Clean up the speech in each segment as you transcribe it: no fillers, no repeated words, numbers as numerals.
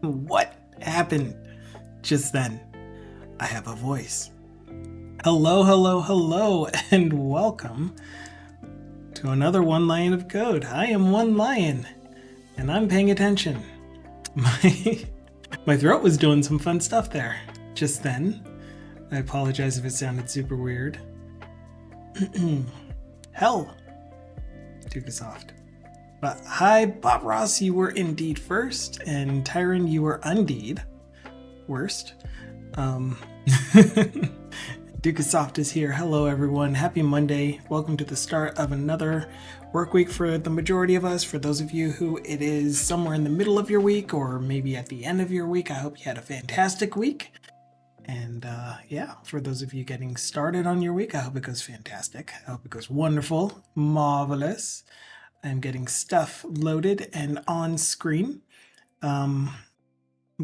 What happened just then? I have a voice. Hello, hello, hello, and welcome to another One Lion of Code. I am One Lion, and I'm paying attention. My throat was doing some fun stuff there just then. I apologize if it sounded super weird. Hell, Dukasoft. But hi, Bob Ross, you were indeed first, and Tyron, you were indeed worst. Dukasoft is here. Hello, everyone. Happy Monday. Welcome to the start of another work week for the majority of us. For those of you who it is somewhere in the middle of your week or maybe at the end of your week, I hope you had a fantastic week. And yeah, for those of you getting started on your week, I hope it goes fantastic. I hope it goes wonderful, marvelous. I'm getting stuff loaded and on screen. I'm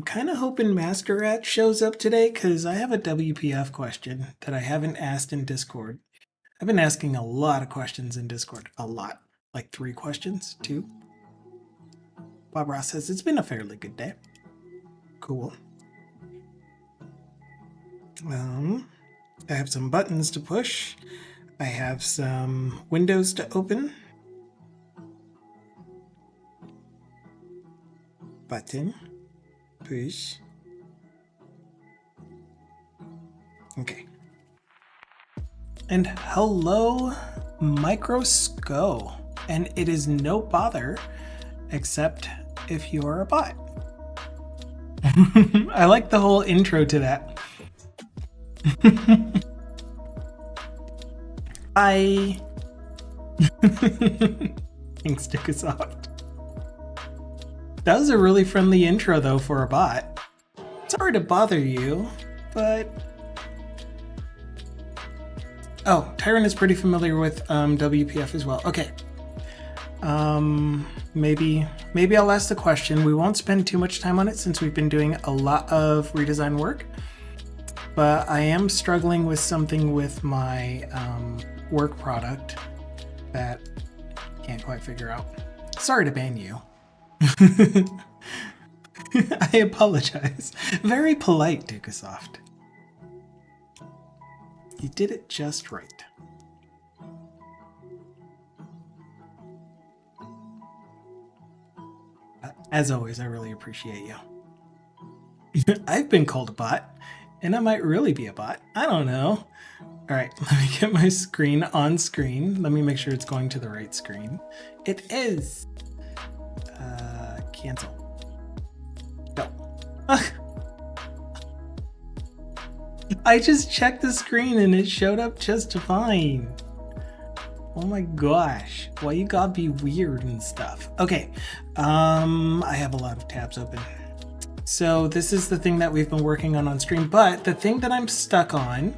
kind of hoping Master Rat shows up today because I have a WPF question that I haven't asked in Discord. I've been asking a lot of questions in Discord. A lot. Like 3 questions, 2. Bob Ross says it's been a fairly good day. Cool. I have some buttons to push. I have some windows to open. Button. Push. Okay. And hello, Microsco. And it is no bother, except if you're a bot. I like the whole intro to that. Hi. Thanks, Dukasoft. That was a really friendly intro, though, for a bot. Sorry to bother you, but... Oh, Tyron is pretty familiar with WPF as well. Okay. Maybe I'll ask the question. We won't spend too much time on it since we've been doing a lot of redesign work. But I am struggling with something with my work product that I can't quite figure out. Sorry to ban you. I apologize. Very polite, Dukasoft. You did it just right. As always, I really appreciate you. I've been called a bot, and I might really be a bot. I don't know. All right, let me get my screen on screen. Let me make sure it's going to the right screen. It is. Cancel. No. I just checked the screen and it showed up just fine. Oh my gosh. Why you gotta be weird and stuff? Okay. I have a lot of tabs open. So this is the thing that we've been working on stream, but the thing that I'm stuck on,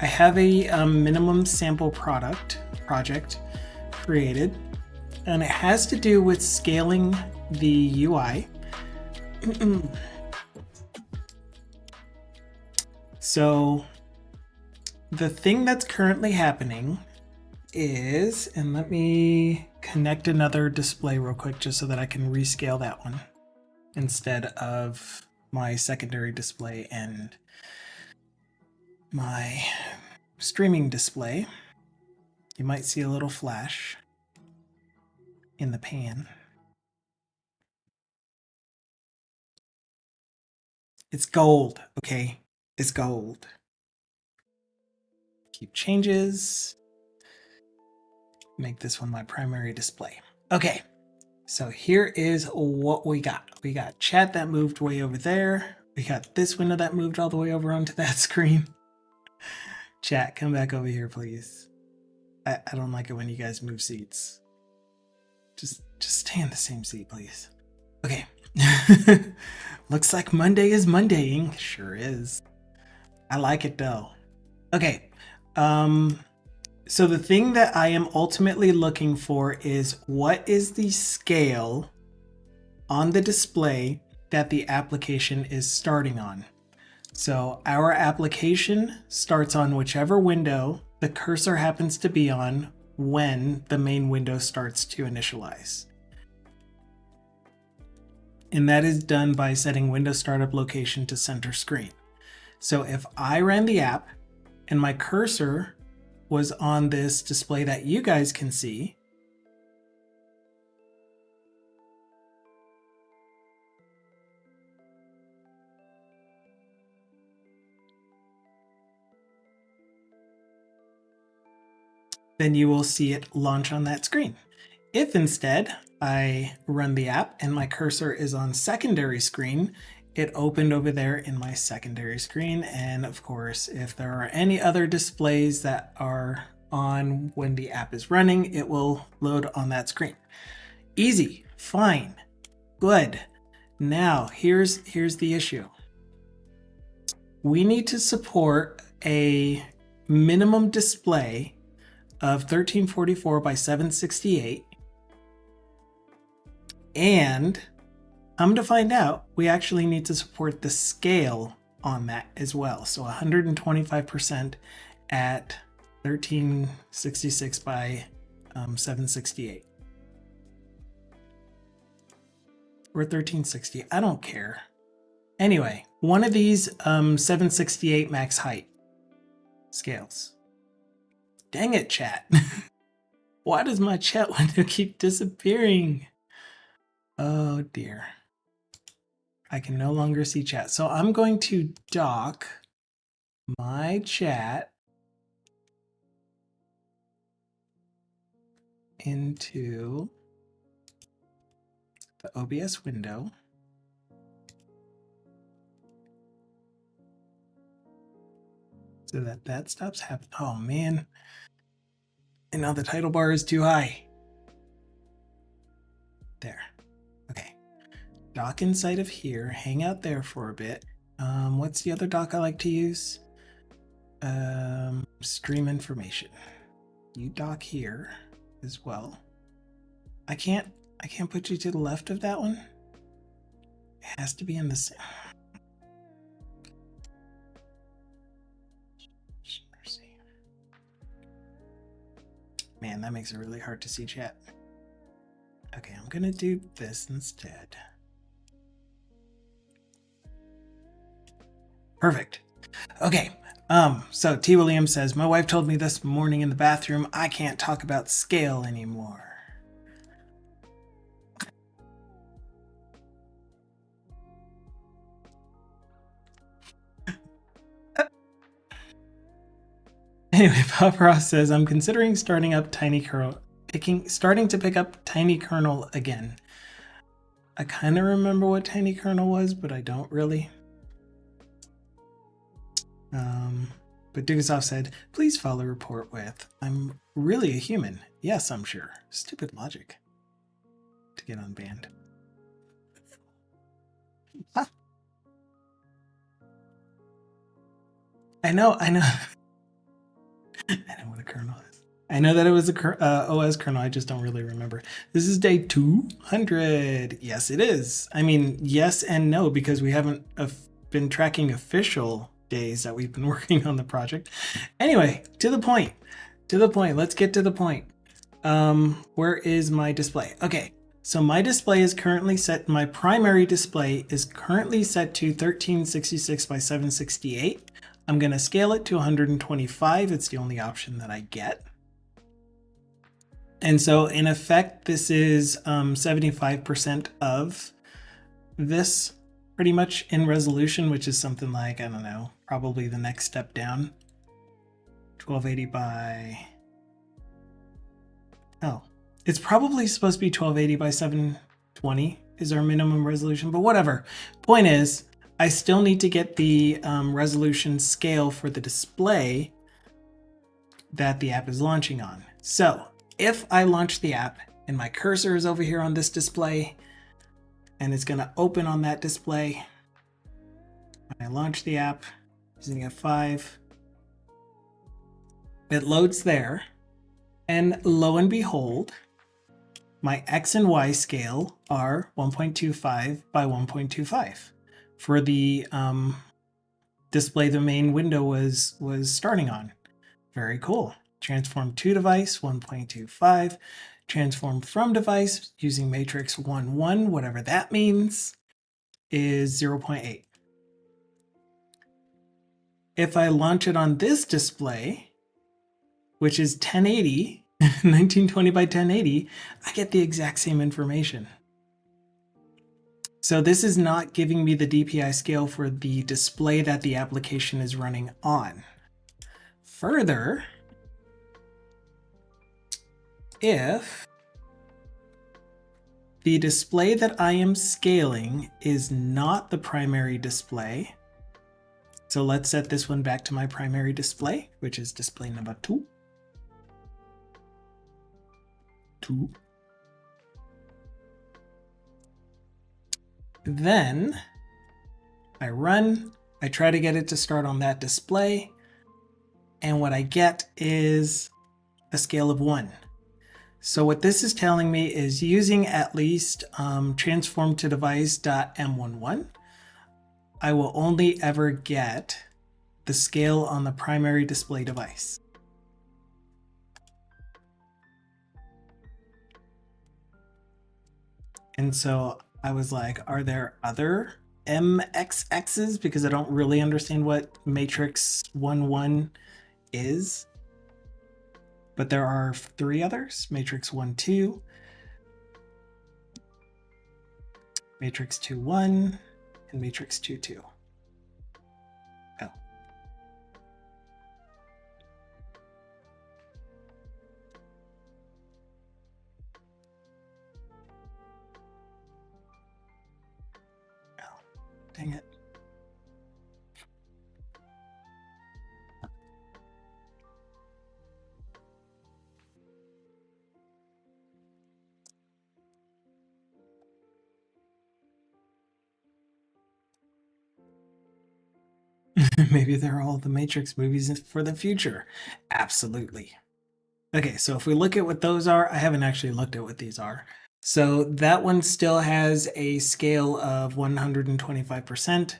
I have a minimum sample project created, and it has to do with scaling the UI. So the thing that's currently happening is, and let me connect another display real quick just so that I can rescale that one instead of my secondary display and my streaming display. You might see a little flash in the pan. It's gold, okay? It's gold. Keep changes. Make this one my primary display. Okay, so here is what we got. We got chat that moved way over there. We got this window that moved all the way over onto that screen. Chat, come back over here, please. I don't like it when you guys move seats. Just stay in the same seat, please. Okay. Looks like Monday is Mondaying. Sure is. I like it though. Okay. So the thing that I am ultimately looking for is what is the scale on the display that the application is starting on. So our application starts on whichever window the cursor happens to be on when the main window starts to initialize. and that is done by setting Windows Startup Location to center screen. So if I ran the app and my cursor was on this display that you guys can see, then you will see it launch on that screen. If instead I run the app and my cursor is on secondary screen, it opened over there in my secondary screen. And of course, if there are any other displays that are on when the app is running, it will load on that screen. Easy, fine, good. Now here's the issue. We need to support a minimum display of 1344 by 768. And come to find out, we actually need to support the scale on that as well. So 125% at 1366 by 768. Or 1360, I don't care. Anyway, one of these 768 max height scales. Dang it, chat. Why does my chat window keep disappearing? Oh dear. I can no longer see chat. So I'm going to dock my chat into the OBS window. So that stops happening. Oh man. And now the title bar is too high. There. Okay. Dock inside of here. Hang out there for a bit. What's the other dock I like to use? Stream information. You dock here as well. I can't put you to the left of that one. It has to be in the same. Man, that makes it really hard to see chat. Okay, I'm gonna do this instead. Perfect. Okay, so T. Williams says, my wife told me this morning in the bathroom, I can't talk about scale anymore. Anyway, Bob Ross says, I'm considering starting to pick up Tiny Kernel again. I kind of remember what Tiny Kernel was, but I don't really. But Dugasov said, please follow report with, I'm really a human. Yes, I'm sure. Stupid logic to get unbanned. Huh. I know. I know what a kernel is. I know that it was a OS kernel. I just don't really remember. This is day 200. Yes, it is. I mean, yes and no, because we haven't been tracking official days that we've been working on the project. Anyway, to the point. Let's get to the point. Where is my display? Okay, so my display is currently set. My primary display is currently set to 1366 by 768. I'm going to scale it to 125. It's the only option that I get. And so in effect, this is 75% of this pretty much in resolution, which is something like, I don't know, probably the next step down. 1280 by, oh, it's probably supposed to be 1280 by 720 is our minimum resolution, but whatever. Point is, I still need to get the resolution scale for the display that the app is launching on. So if I launch the app and my cursor is over here on this display and it's going to open on that display, when I launch the app using F5, it loads there, and lo and behold, my X and Y scale are 1.25 by 1.25. For the display the main window was starting on. Very cool. Transform to device 1.25. Transform from device using matrix 1, 1, whatever that means. is 0.8. If I launch it on this display, which is 1080, 1920 by 1080, I get the exact same information. So this is not giving me the DPI scale for the display that the application is running on. Further, if the display that I am scaling is not the primary display, so let's set this one back to my primary display, which is display number 2. Then I run, I try to get it to start on that display, and what I get is a scale of 1. So what this is telling me is using at least transform to device.m11, I will only ever get the scale on the primary display device. And so I was like, are there other MXXs? Because I don't really understand what matrix 1-1 is. But there are 3 others, matrix 1-2, matrix 2-1, and matrix 2-2. Oh. Dang it. Maybe they're all the Matrix movies for the future. Absolutely. Okay, so if we look at what those are, I haven't actually looked at what these are. So that one still has a scale of 125%.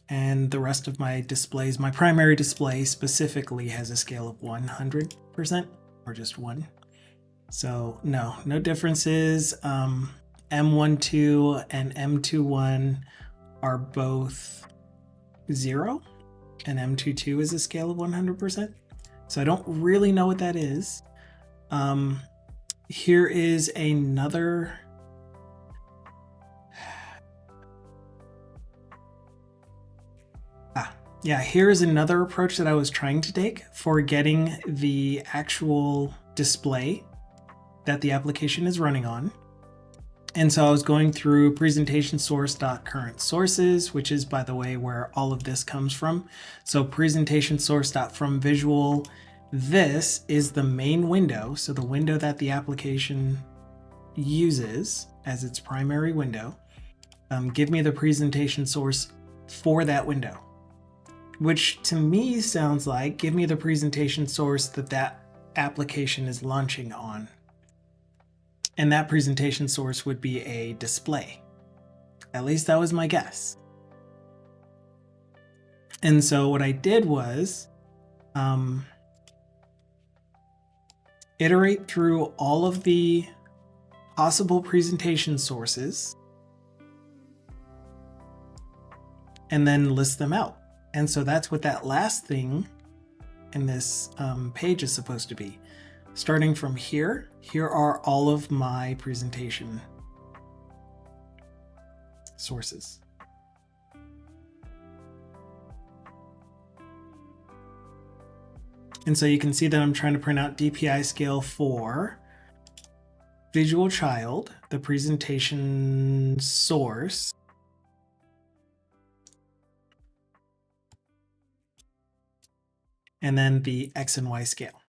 And the rest of my displays, my primary display specifically has a scale of 100% or just 1. So no differences. M12 and M21 are both 0 and M22 is a scale of 100%. So I don't really know what that is. Here is another here is another approach that I was trying to take for getting the actual display that the application is running on. And so I was going through presentation source.current sources, which is, by the way, where all of this comes from. So presentation source.from visual, this is the main window. So the window that the application uses as its primary window. Give me the presentation source for that window, which to me sounds like give me the presentation source that that application is launching on. And that presentation source would be a display. At least that was my guess. And so what I did was iterate through all of the possible presentation sources and then list them out. And so that's what that last thing in this page is supposed to be. Starting from here are all of my presentation sources. And so you can see that I'm trying to print out DPI scale for visual child, the presentation source, and then the X and Y scale.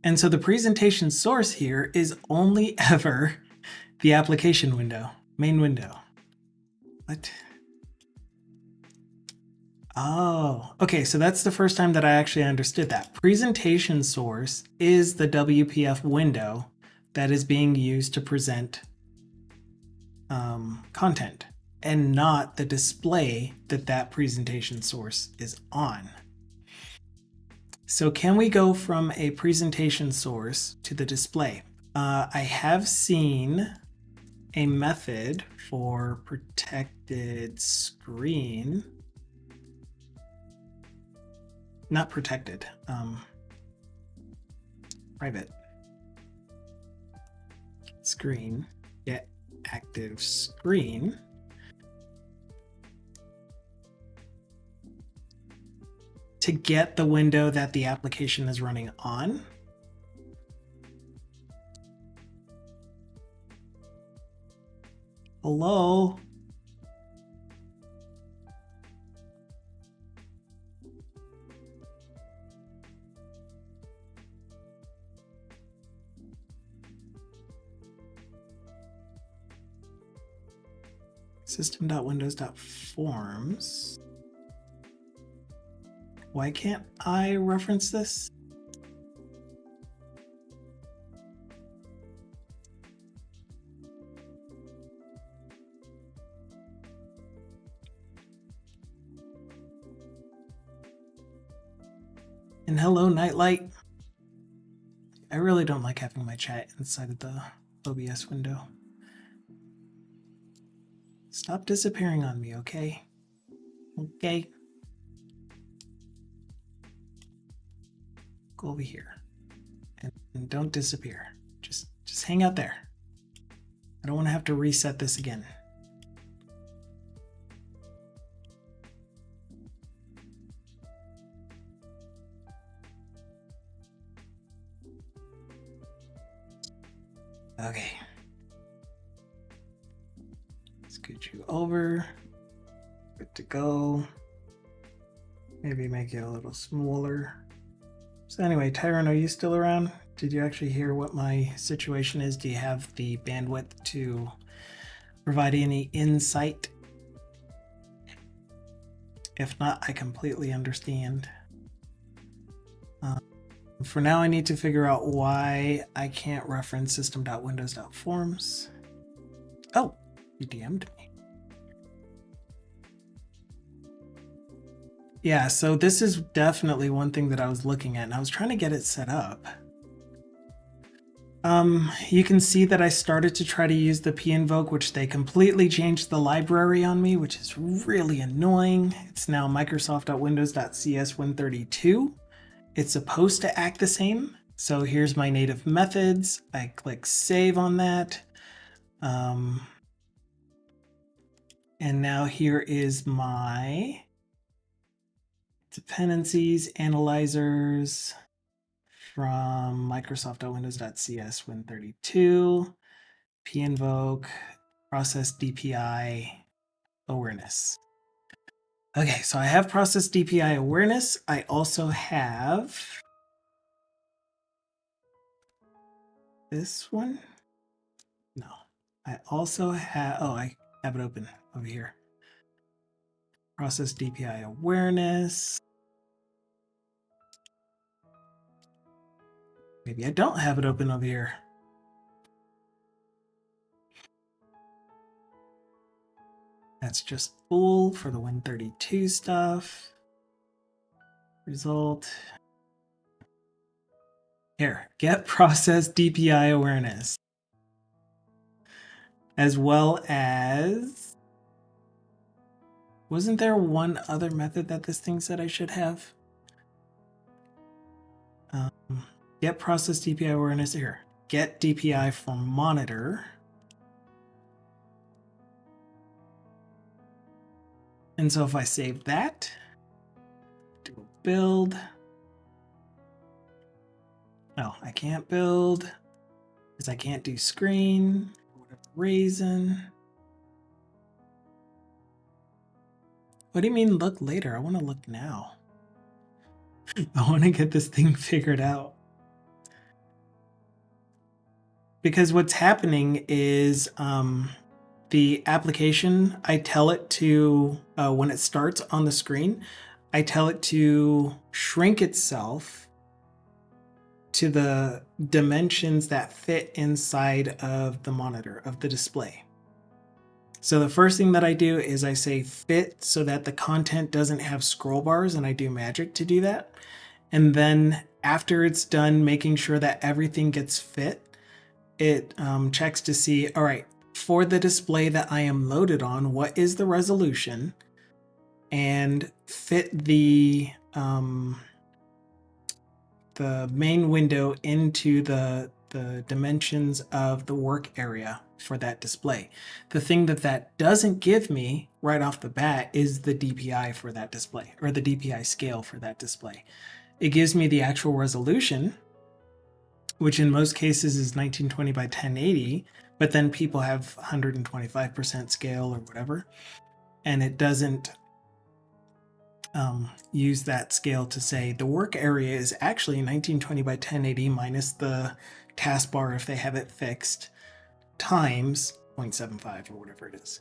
And so the presentation source here is only ever the application window, main window. What? Oh, okay, so that's the first time that I actually understood that. Presentation source is the WPF window that is being used to present content, and not the display that that presentation source is on. So can we go from a presentation source to the display? I have seen a method for protected screen. Not protected, private screen, get active screen. To get the window that the application is running on. Hello? System.windows.forms. Why can't I reference this? And hello, Nightlight. I really don't like having my chat inside of the OBS window. Stop disappearing on me, okay? Okay. Go over here. And don't disappear. Just hang out there. I don't want to have to reset this again. Okay. Scoot you over. Good to go. Maybe make it a little smaller. So anyway, Tyron, are you still around? Did you actually hear what my situation is? Do you have the bandwidth to provide any insight? If not, I completely understand. For now, I need to figure out why I can't reference system.windows.forms. Oh, you DM'd me. Yeah, so this is definitely one thing that I was looking at, and I was trying to get it set up. You can see that I started to try to use the pinvoke, which they completely changed the library on me, which is really annoying. It's now Microsoft.windows.cs Win32. It's supposed to act the same. So here's my native methods. I click save on that. And now here is my dependencies, analyzers from Microsoft.windows.cs Win32, pinvoke, process DPI awareness. Okay, so I have process DPI awareness. I also have this one. No, I also have, oh, I have it open over here. Process DPI awareness. Maybe I don't have it open over here. That's just full for the Win32 stuff. Result. Here, get process DPI awareness. As well as, wasn't there one other method that this thing said I should have? Get process DPI awareness here. Get DPI from monitor. And so if I save that, do a build. No, I can't build because I can't do screen for whatever reason. What do you mean look later? I want to look now. I want to get this thing figured out. Because what's happening is the application, I tell it to, when it starts on the screen, I tell it to shrink itself to the dimensions that fit inside of the monitor, of the display. So the first thing that I do is I say fit so that the content doesn't have scroll bars, and I do magic to do that. And then after it's done making sure that everything gets fit, it checks to see, all right, for the display that I am loaded on, what is the resolution, and fit the main window into the dimensions of the work area for that display. The thing that doesn't give me right off the bat is the DPI for that display, or the DPI scale for that display. It gives me the actual resolution, which in most cases is 1920 by 1080, but then people have 125% scale or whatever, and it doesn't use that scale to say the work area is actually 1920 by 1080 minus the taskbar if they have it fixed times 0.75 or whatever it is.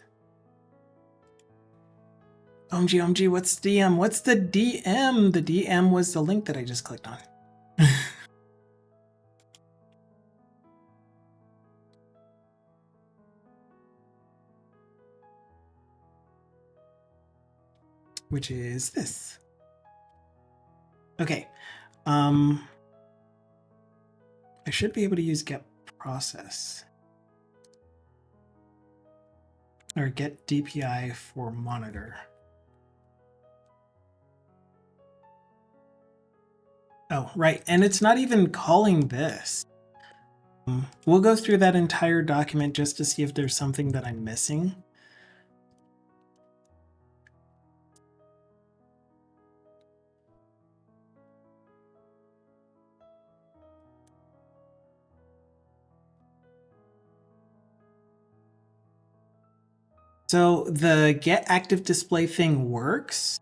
OMG, what's DM? What's the DM? The DM was the link that I just clicked on. Which is this. Okay. I should be able to use get process or get DPI for monitor. Oh, right. And it's not even calling this. We'll go through that entire document just to see if there's something that I'm missing. So the get active display thing works,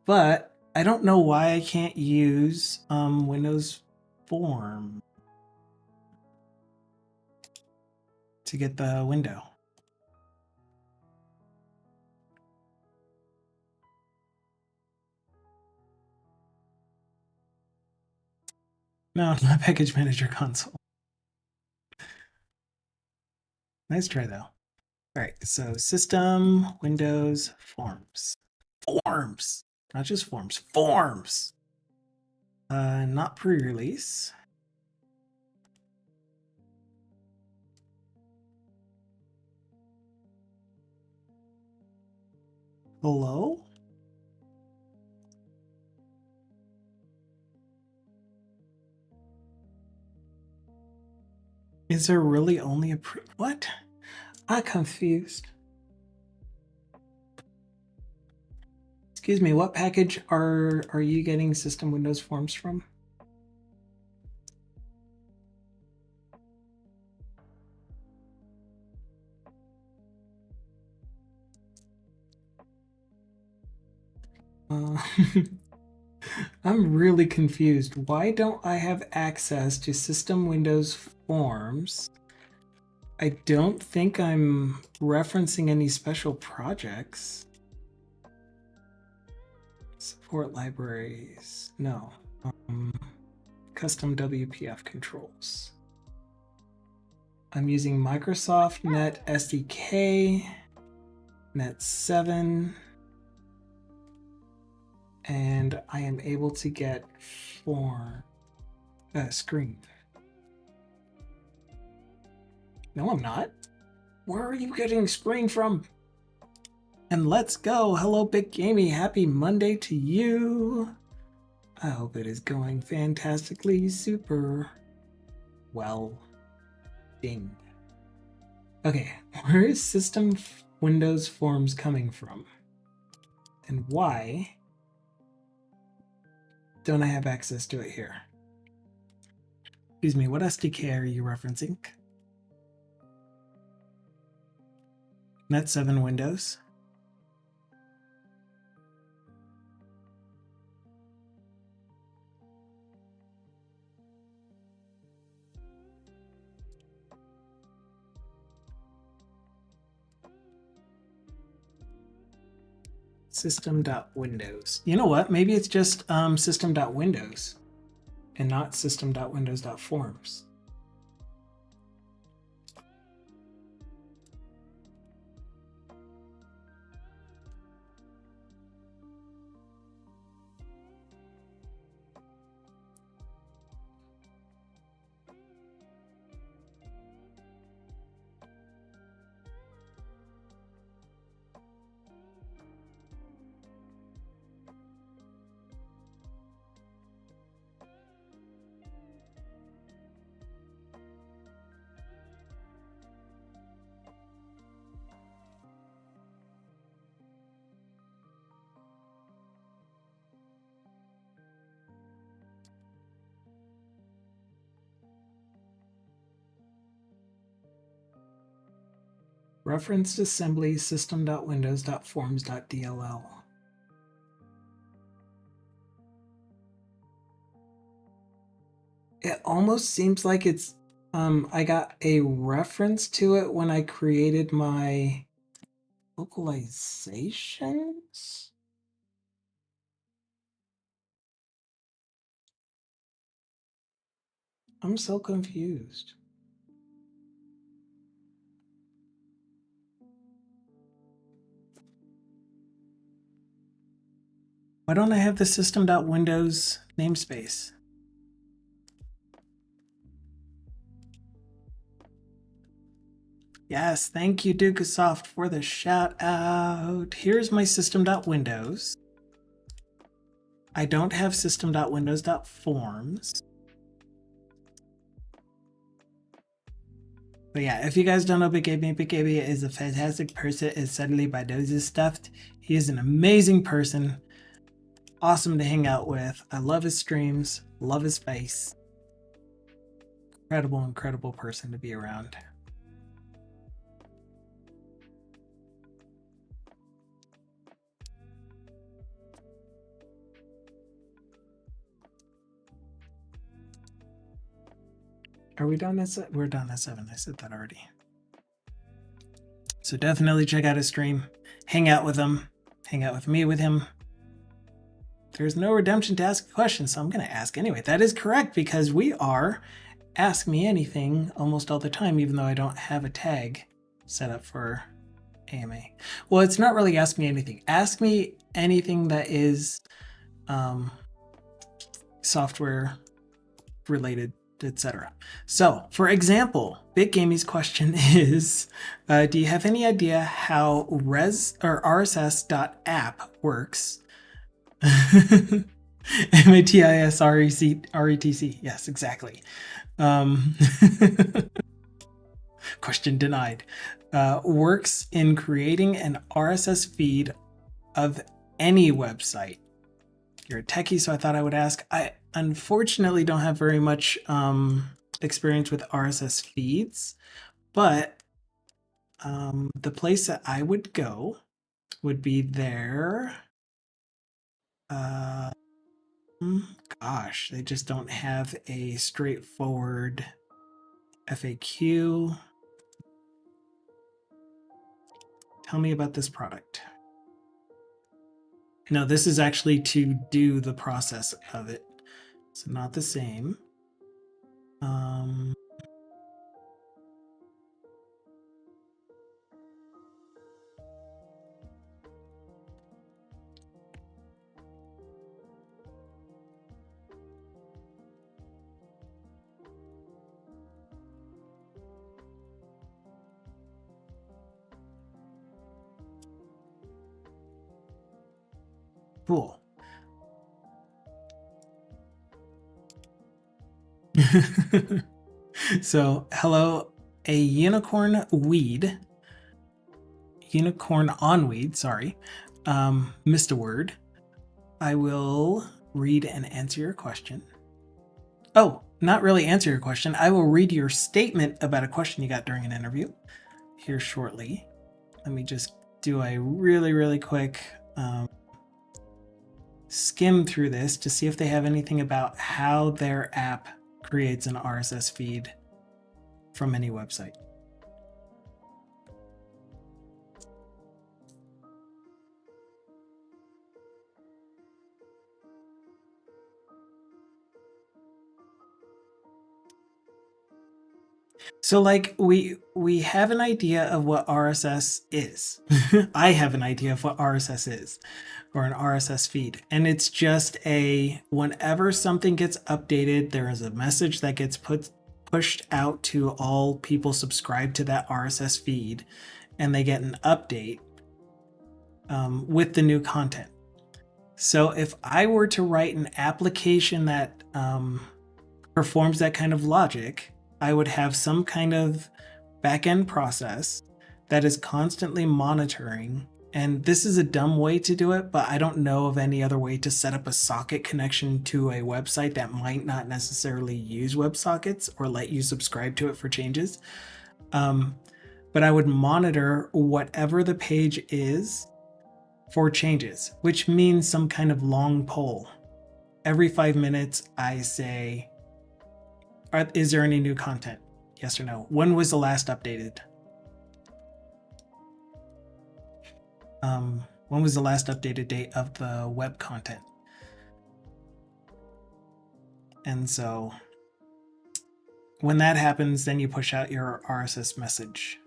but I don't know why I can't use Windows Form to get the window. No, not Package Manager console. Nice try though. All right, so System, Windows, Forms. Forms, not just forms, forms. Not pre-release. Hello? Is there really only a what? I'm confused. Excuse me, what package are you getting System Windows Forms from? I'm really confused. Why don't I have access to System Windows Forms? I don't think I'm referencing any special projects. Support libraries. No. Custom WPF controls. I'm using Microsoft Net SDK, Net 7, and I am able to get screen. No, I'm not. Where are you getting screen from? And let's go. Hello, Big Gamey. Happy Monday to you. I hope it is going fantastically super well. Ding. Okay, where is System Windows Forms coming from? And why don't I have access to it here? Excuse me, what SDK are you referencing? Net 7 Windows. System.windows. You know what? Maybe it's just system.windows and not system.windows.forms. Referenced assembly system.windows.forms.dll. It almost seems like it's I got a reference to it when I created my localizations. I'm so confused. Why don't I have the system.windows namespace? Yes, thank you, Dukasoft, for the shout out. Here's my system.windows. I don't have system.windows.forms. But yeah, if you guys don't know Big Gaby is a fantastic person, is suddenly by those stuff. He is an amazing person. Awesome to hang out with. I love his streams, love his face. Incredible, incredible person to be around. Are we done at we're done at 7? I said that already. So definitely check out his stream, hang out with him, hang out with me with him. There's no redemption to ask a question, so I'm going to ask anyway. That is correct, because we are Ask Me Anything almost all the time, even though I don't have a tag set up for AMA. Well, it's not really Ask Me Anything. Ask me anything that is software related, etc. So, for example, Big Gamey's question is, do you have any idea how RSS.app works? MATISRETC. Yes, exactly. Question denied. Works in creating an RSS feed of any website. You're a techie, so I thought I would ask. I unfortunately don't have very much experience with RSS feeds, but the place that I would go would be their gosh, they just don't have a straightforward FAQ. Tell me about this product. No, this is actually to do the process of it. So not the same. Cool. So, hello, a unicorn weed. Unicorn on weed, sorry. Missed a word. I will read and answer your question. Oh, not really answer your question. I will read your statement about a question you got during an interview here shortly. Let me just do a really quick skim through this to see if they have anything about how their app creates an RSS feed from any website. So like we have an idea of what RSS is. I have an idea of what RSS is, or an RSS feed. And it's just whenever something gets updated, there is a message that gets pushed out to all people subscribed to that RSS feed, and they get an update with the new content. So if I were to write an application that performs that kind of logic, I would have some kind of back-end process that is constantly monitoring. And this is a dumb way to do it, but I don't know of any other way to set up a socket connection to a website that might not necessarily use WebSockets or let you subscribe to it for changes. but I would monitor whatever the page is for changes, which means some kind of long poll. Every 5 minutes, I say, is there any new content? Yes or no? When was the last updated? When was the last updated date of the web content? And so when that happens, then you push out your RSS message.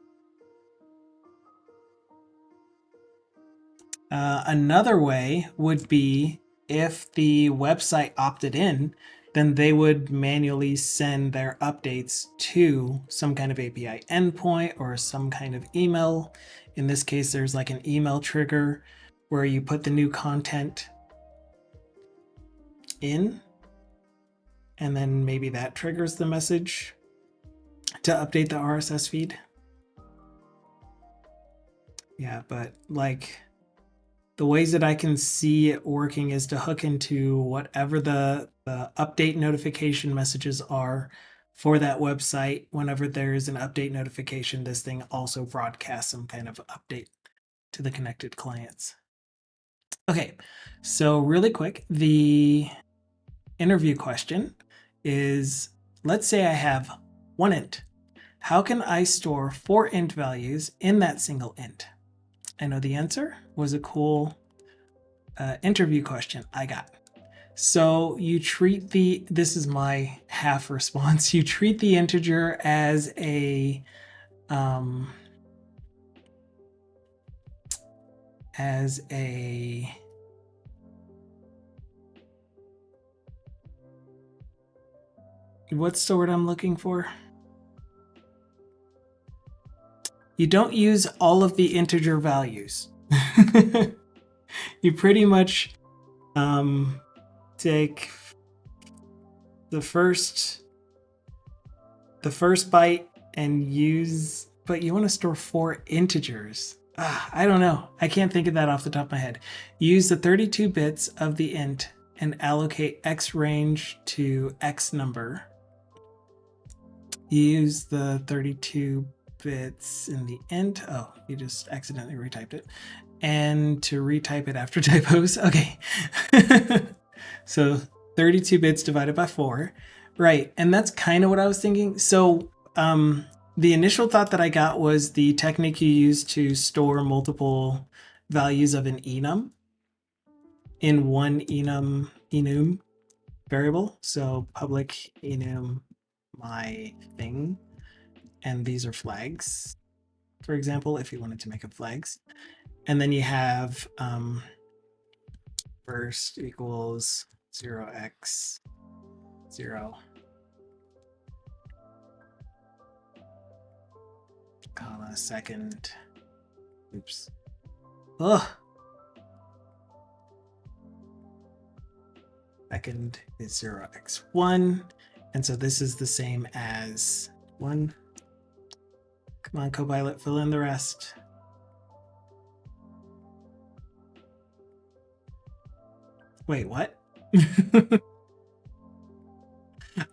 Another way would be if the website opted in, then they would manually send their updates to some kind of API endpoint or some kind of email. In this case, there's like an email trigger where you put the new content in, and then maybe that triggers the message to update the RSS feed. Yeah, but like the ways that I can see it working is to hook into whatever the update notification messages are for that website. Whenever there's an update notification, this thing also broadcasts some kind of update to the connected clients. Okay, so really quick, the interview question is, let's say I have one int. How can I store 4 int values in that single int? I know the answer was a cool interview question I got. So you treat this is my half response. You treat the integer as a what's the word I'm looking for? You don't use all of the integer values. You pretty much take the first byte and use, but you want to store 4 integers. I don't know. I can't think of that off the top of my head. Use the 32 bits of the int and allocate X range to X number. Use the 32 bits in the int. Oh, you just accidentally retyped it. And to retype it after typos. Okay. So 32 bits divided by 4. Right. And that's kind of what I was thinking. So the initial thought that I got was the technique you use to store multiple values of an enum in one enum variable. So public enum my thing. And these are flags, for example, if you wanted to make up flags. And then you have first equals 0x 0, comma, second, oops. Ugh. Second is 0x1. And so this is the same as 1. Come on, Copilot, fill in the rest. Wait, what?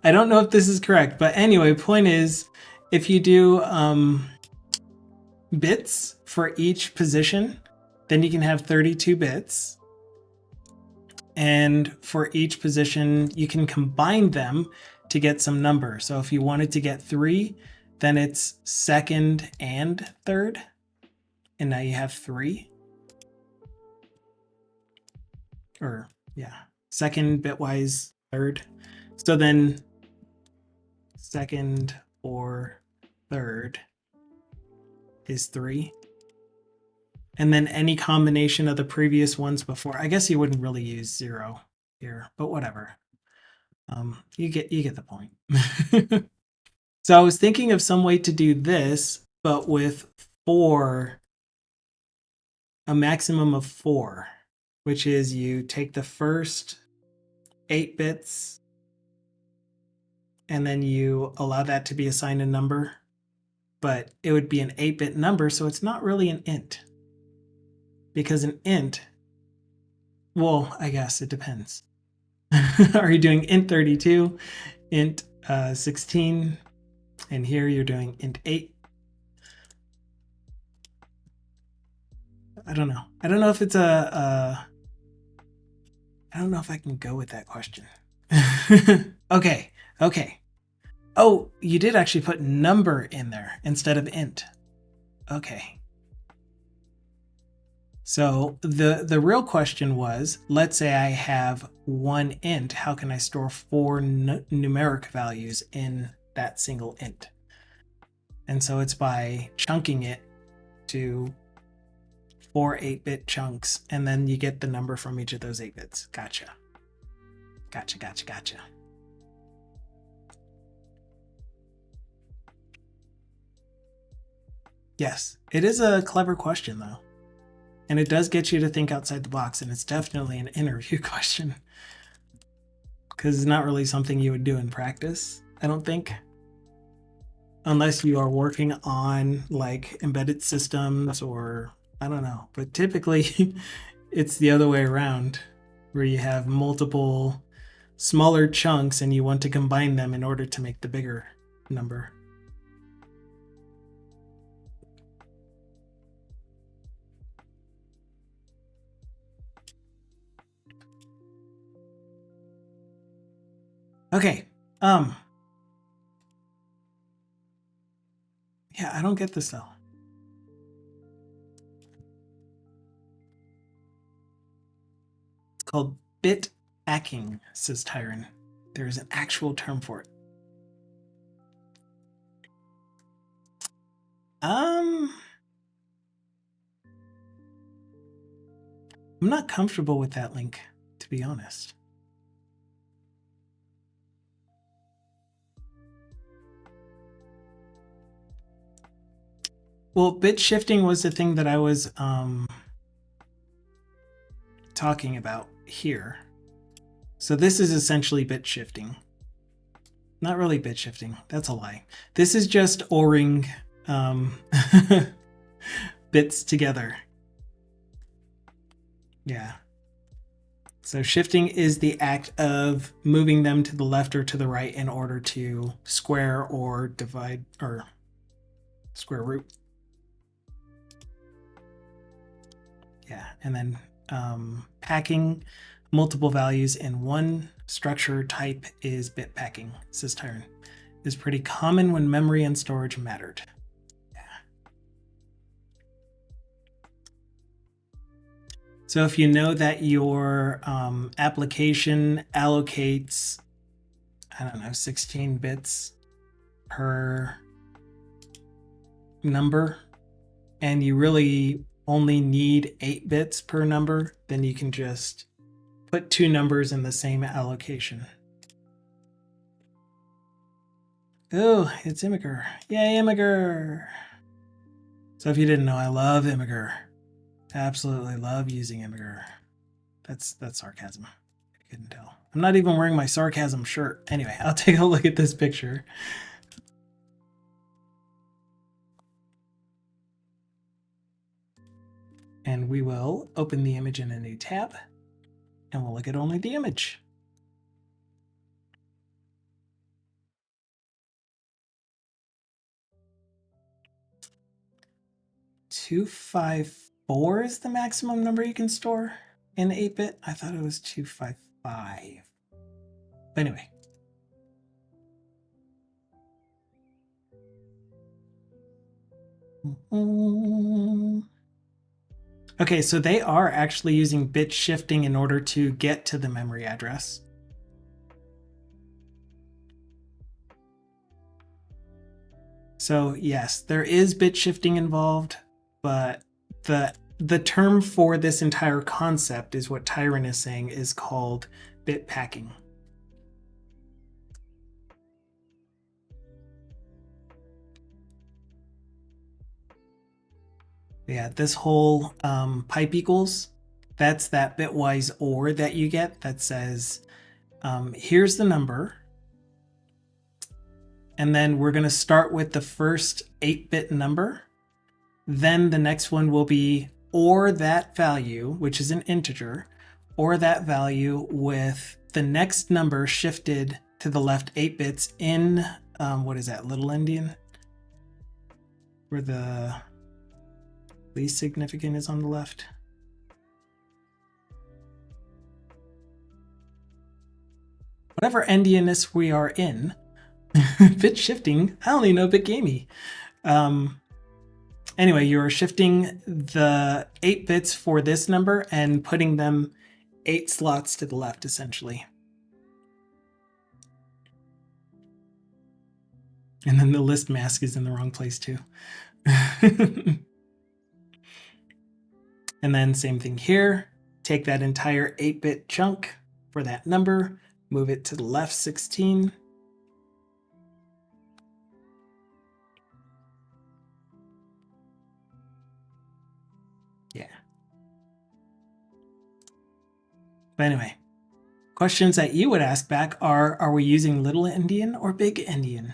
I don't know if this is correct, but anyway, point is, if you do bits for each position, then you can have 32 bits. And for each position, you can combine them to get some number. So if you wanted to get 3, then it's second and third. And now you have 3. Or yeah, second bitwise third. So then second or third is 3. And then any combination of the previous ones before. I guess you wouldn't really use 0 here, but whatever. You get the point. So I was thinking of some way to do this, but with a maximum of 4, which is you take the first 8 bits and then you allow that to be assigned a number, but it would be an 8-bit number, so it's not really an int. Because an int, well, I guess it depends. Are you doing int 32, int 16, and here you're doing int 8? I don't know. I don't know if it's I don't know if I can go with that question. Okay. Oh, you did actually put number in there instead of int. Okay. So the real question was, let's say I have one int, how can I store 4 numeric values in that single int? And so it's by chunking it to 4 8-bit chunks, and then you get the number from each of those 8 bits. Gotcha. Yes, it is a clever question though. And it does get you to think outside the box, and it's definitely an interview question. Because it's not really something you would do in practice, I don't think. Unless you are working on like embedded systems or I don't know. But typically it's the other way around, where you have multiple smaller chunks and you want to combine them in order to make the bigger number. Okay. Yeah, I don't get this though. It's called bit packing, says Tyron. There is an actual term for it. I'm not comfortable with that link, to be honest. Well, bit shifting was the thing that I was talking about here. So this is essentially bit shifting. Not really bit shifting. That's a lie. This is just ORing bits together. Yeah. So shifting is the act of moving them to the left or to the right in order to square or divide or square root. Yeah, and then packing multiple values in one structure type is bit packing, says Tyron. Is pretty common when memory and storage mattered. Yeah. So if you know that your application allocates, I don't know, 16 bits per number, and you really only need 8 bits per number, then you can just put 2 numbers in the same allocation. Oh, it's Imgur. Yay, Imgur! So if you didn't know, I love Imgur. Absolutely love using Imgur. That's sarcasm. You couldn't tell. I'm not even wearing my sarcasm shirt. Anyway, I'll take a look at this picture. And we will open the image in a new tab, and we'll look at only the image. $254 is the maximum number you can store in 8-bit. I thought it was 255. But anyway. Okay, so they are actually using bit shifting in order to get to the memory address. So yes, there is bit shifting involved, but the term for this entire concept is what Tyron is saying is called bit packing. Yeah, this whole pipe equals, that's that bitwise OR that you get that says, here's the number. And then we're going to start with the first 8-bit number. Then the next one will be OR that value, which is an integer, OR that value with the next number shifted to the left 8 bits in, what is that, Little Endian? Where the Least significant is on the left. Whatever endianness we are in, bit shifting, I only know bit gamey. Anyway, you're shifting the 8 bits for this number and putting them 8 slots to the left, essentially. And then the list mask is in the wrong place too. And then same thing here. Take that entire 8-bit chunk for that number, move it to the left 16. Yeah. But anyway, questions that you would ask back are we using little endian or big endian?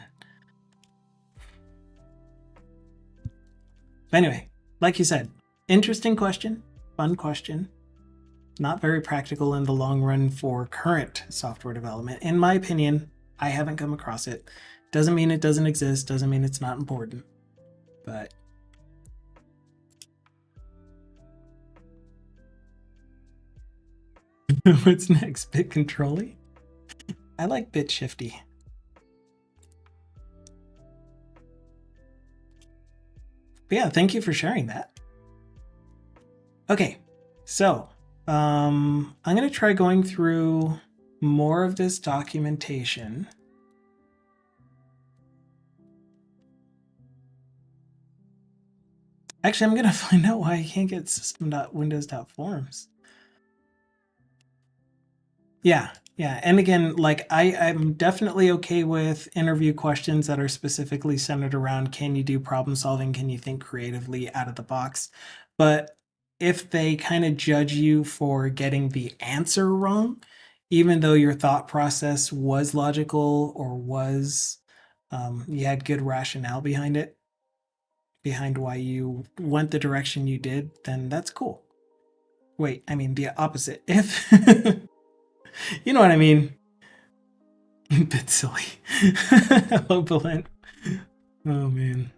But anyway, like you said, interesting question, fun question. Not very practical in the long run for current software development. In my opinion, I haven't come across it. Doesn't mean it doesn't exist, doesn't mean it's not important. But what's next? Bit controlly? I like bit shifty. But yeah, thank you for sharing that. Okay, so I'm going to try going through more of this documentation. Actually, I'm going to find out why I can't get system.windows.forms. Yeah, and again, like I'm definitely okay with interview questions that are specifically centered around, can you do problem solving? Can you think creatively out of the box? But if they kind of judge you for getting the answer wrong, even though your thought process was logical or was, you had good rationale behind it, behind why you went the direction you did, then that's cool. Wait, I mean the opposite. If you know what I mean. Bit silly. Hello, Belen. Oh man.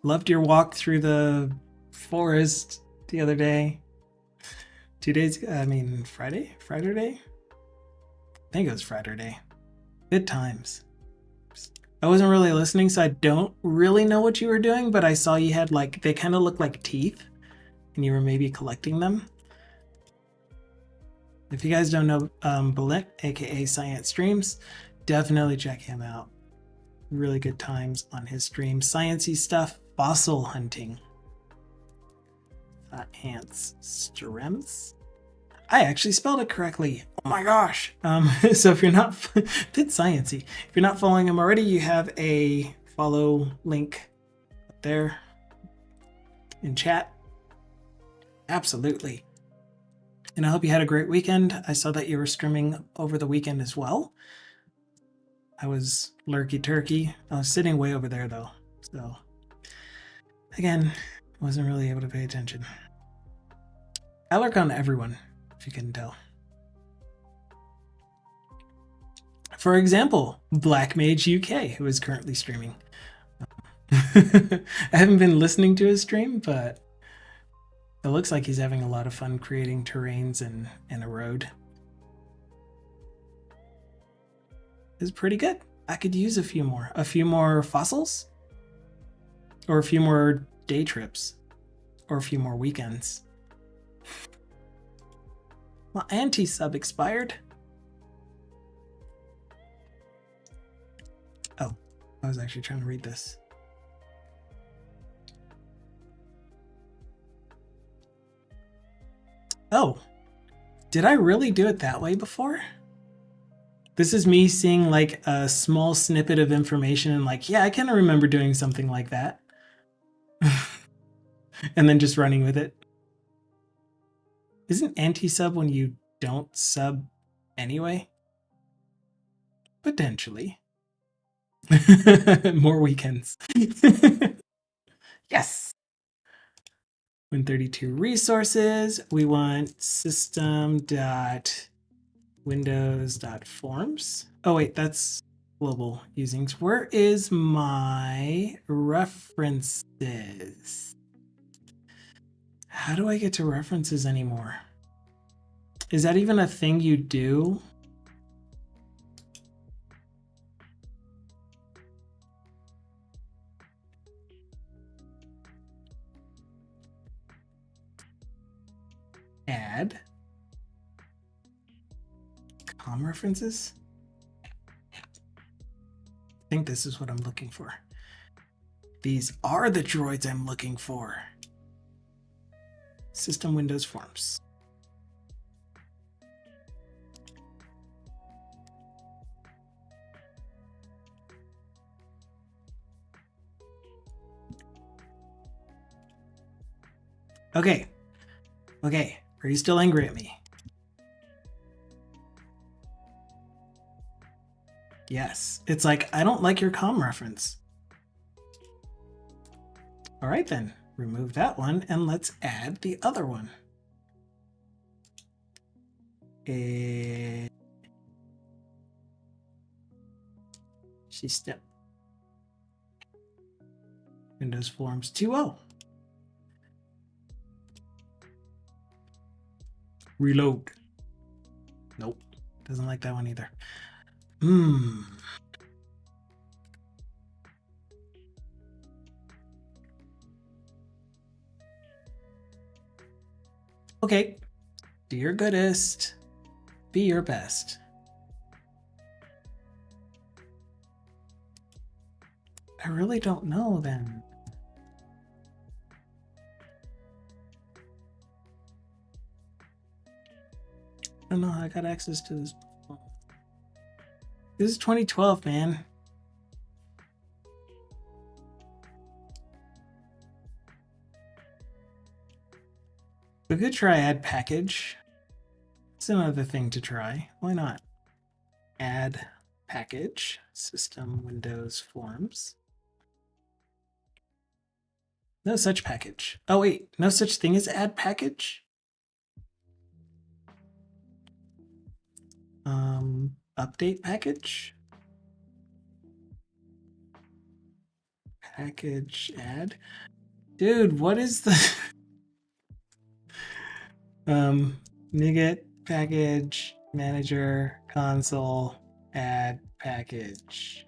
Loved your walk through the forest the other day. 2 days, I mean, Friday day? I think it was Friday day. Good times. I wasn't really listening, so I don't really know what you were doing, but I saw you had like, they kind of look like teeth, and you were maybe collecting them. If you guys don't know Balint, aka Science Streams, definitely check him out. Really good times on his stream. Sciencey stuff, fossil hunting. Ants streams. I actually spelled it correctly. Oh my gosh. So if you're not, did sciencey. If you're not following him already, you have a follow link up there in chat. Absolutely. And I hope you had a great weekend. I saw that you were streaming over the weekend as well. I was lurky turkey. I was sitting way over there though. So again, wasn't really able to pay attention. I lurk on everyone, if you can tell. For example, Black Mage UK, who is currently streaming. I haven't been listening to his stream, but it looks like he's having a lot of fun creating terrains and a road. It's pretty good. I could use a few more fossils, or a few more day trips, or a few more weekends. My anti-sub expired. Oh, I was actually trying to read this. Oh, did I really do it that way before? This is me seeing like a small snippet of information and like, yeah, I kind of remember doing something like that. And then just running with it. Isn't anti-sub when you don't sub anyway? Potentially. More weekends. Yes. 132 resources. We want system.windows.forms. Oh wait, that's global usings. Where is my references? How do I get to references anymore? Is that even a thing you do? Add com references? I think this is what I'm looking for. These are the droids I'm looking for. System Windows Forms. Okay. Okay. Are you still angry at me? Yes. It's like, I don't like your com reference. All right, then. Remove that one and let's add the other one. System Windows Forms 2.0. Reload. Nope. Doesn't like that one either. Okay. Do your goodest. Be your best. I really don't know then. I don't know how I got access to this. This is 2012, man. We could try add package. It's another thing to try. Why not? Add package, System Windows Forms. No such package. Oh wait, no such thing as add package? Update package? Package add? Dude, what is the... NuGet package, manager, console, add package.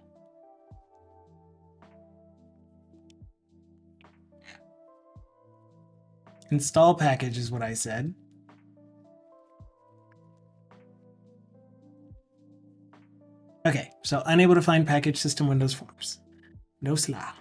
Install package is what I said. Okay, so unable to find package System Windows Forms. No slaw.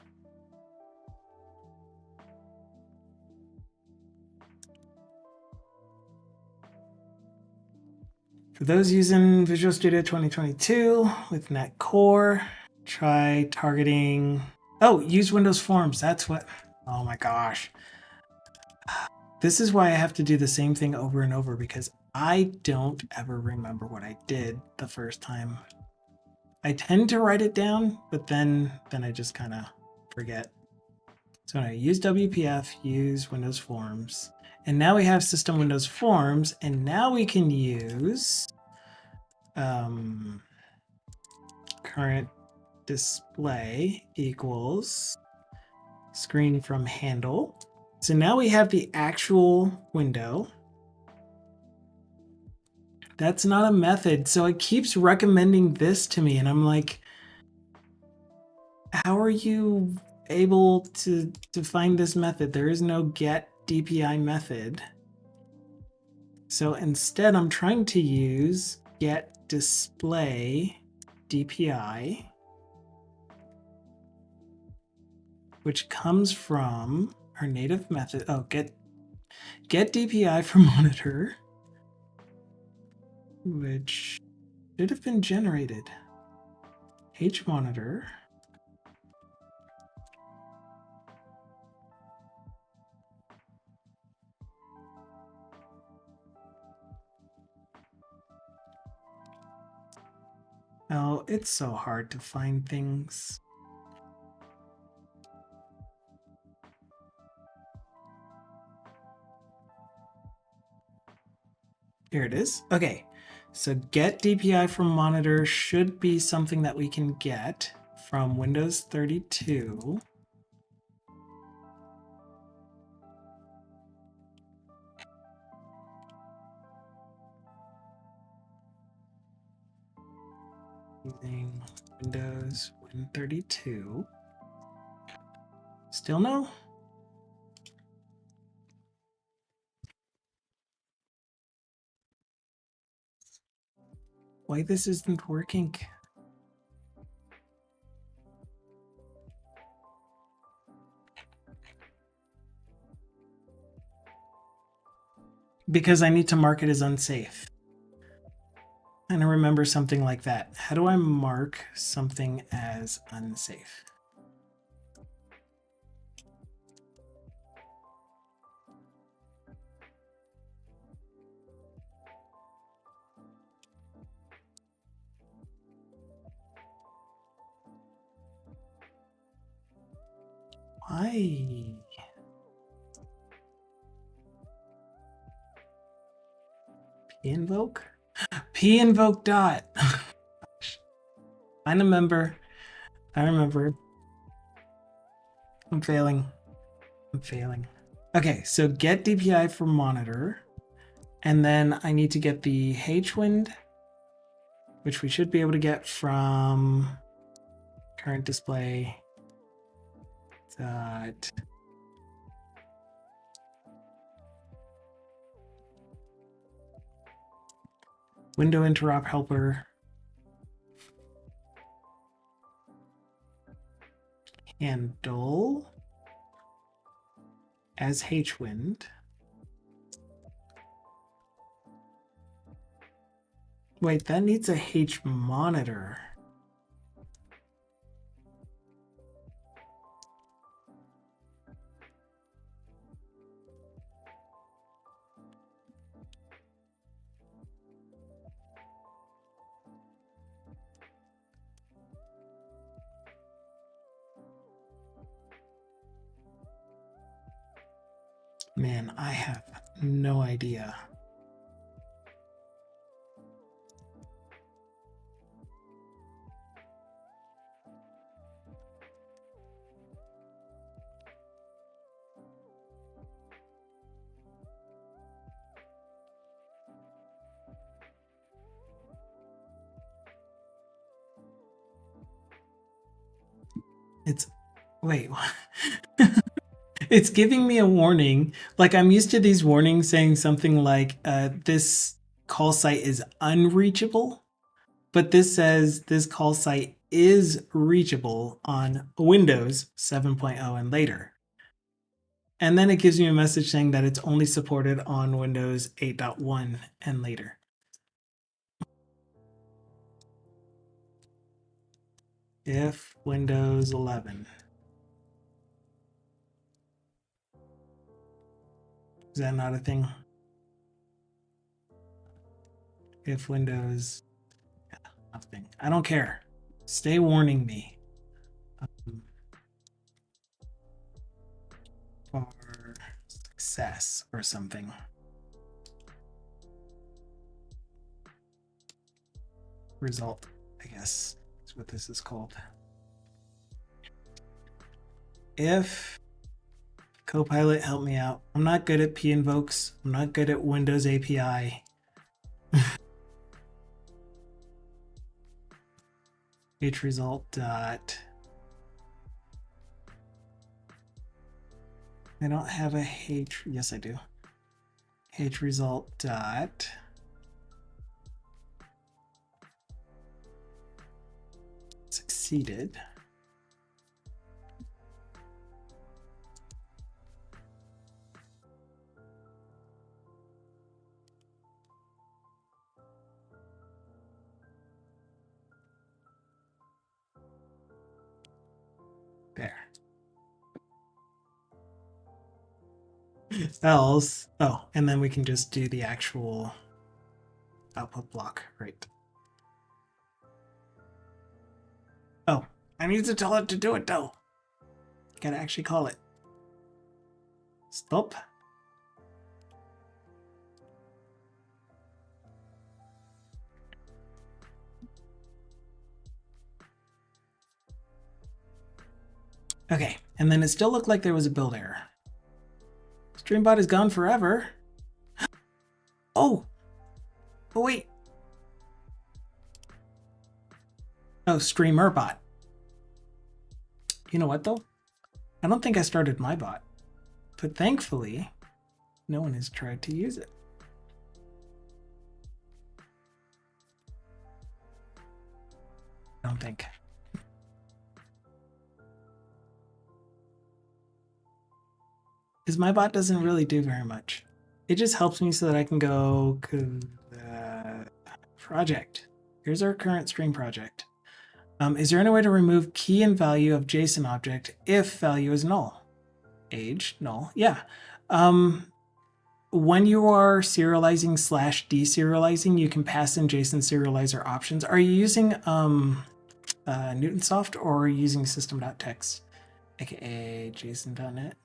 For those using Visual Studio 2022 with Net Core, try targeting. Oh, use Windows Forms. That's what. Oh my gosh. This is why I have to do the same thing over and over because I don't ever remember what I did the first time. I tend to write it down, but then I just kind of forget. So I use WPF, use Windows Forms, and now we have System Windows Forms, and now we can use current display equals screen from handle. So now we have the actual window. That's not a method. So it keeps recommending this to me. And I'm like, how are you able to find this method? There is no get DPI method. So instead, I'm trying to use get display DPI, which comes from our native method. Oh, get DPI from monitor, which should have been generated. HMonitor. Oh, it's so hard to find things. Here it is. Okay, so get DPI from monitor should be something that we can get from Windows 32. Using Windows Win32. Still no? Why this isn't working? Because I need to mark it as unsafe. And I remember something like that. How do I mark something as unsafe? Why? P-invoke? P-invoke dot. I remember. I remember. I'm failing. I'm failing. Okay, so get DPI for monitor. And then I need to get the H-wind, which we should be able to get from current display. Dot. Window interop helper. Handle as H-wind. Wait, that needs a H monitor. Man, I have no idea. It's, wait, it's giving me a warning. Like I'm used to these warnings saying something like, this call site is unreachable, but this says this call site is reachable on Windows 7.0 and later. And then it gives me a message saying that it's only supported on Windows 8.1 and later. If Windows 11. Is that not a thing? If Windows, yeah, nothing. I don't care. Stay warning me. For success or something. Result, I guess, is what this is called. If Copilot, help me out. I'm not good at p-invokes. I'm not good at Windows API. Hresult dot. I don't have a H. Yes, I do. Hresult dot. Succeeded. There. Else, oh, and then we can just do the actual output block, right? Oh, I need to tell it to do it though. Gotta actually call it. Stop. Okay, and then it still looked like there was a build error. Streambot is gone forever. Oh! Oh, wait. Oh, streamer bot. You know what though? I don't think I started my bot, but thankfully, no one has tried to use it. I don't think. Because my bot doesn't really do very much. It just helps me so that I can go project. Here's our current stream project. Is there any way to remove key and value of JSON object if value is null? Age, null, yeah. When you are serializing / deserializing, you can pass in JSON serializer options. Are you using Newtonsoft or are you using system.txt, aka JSON.net?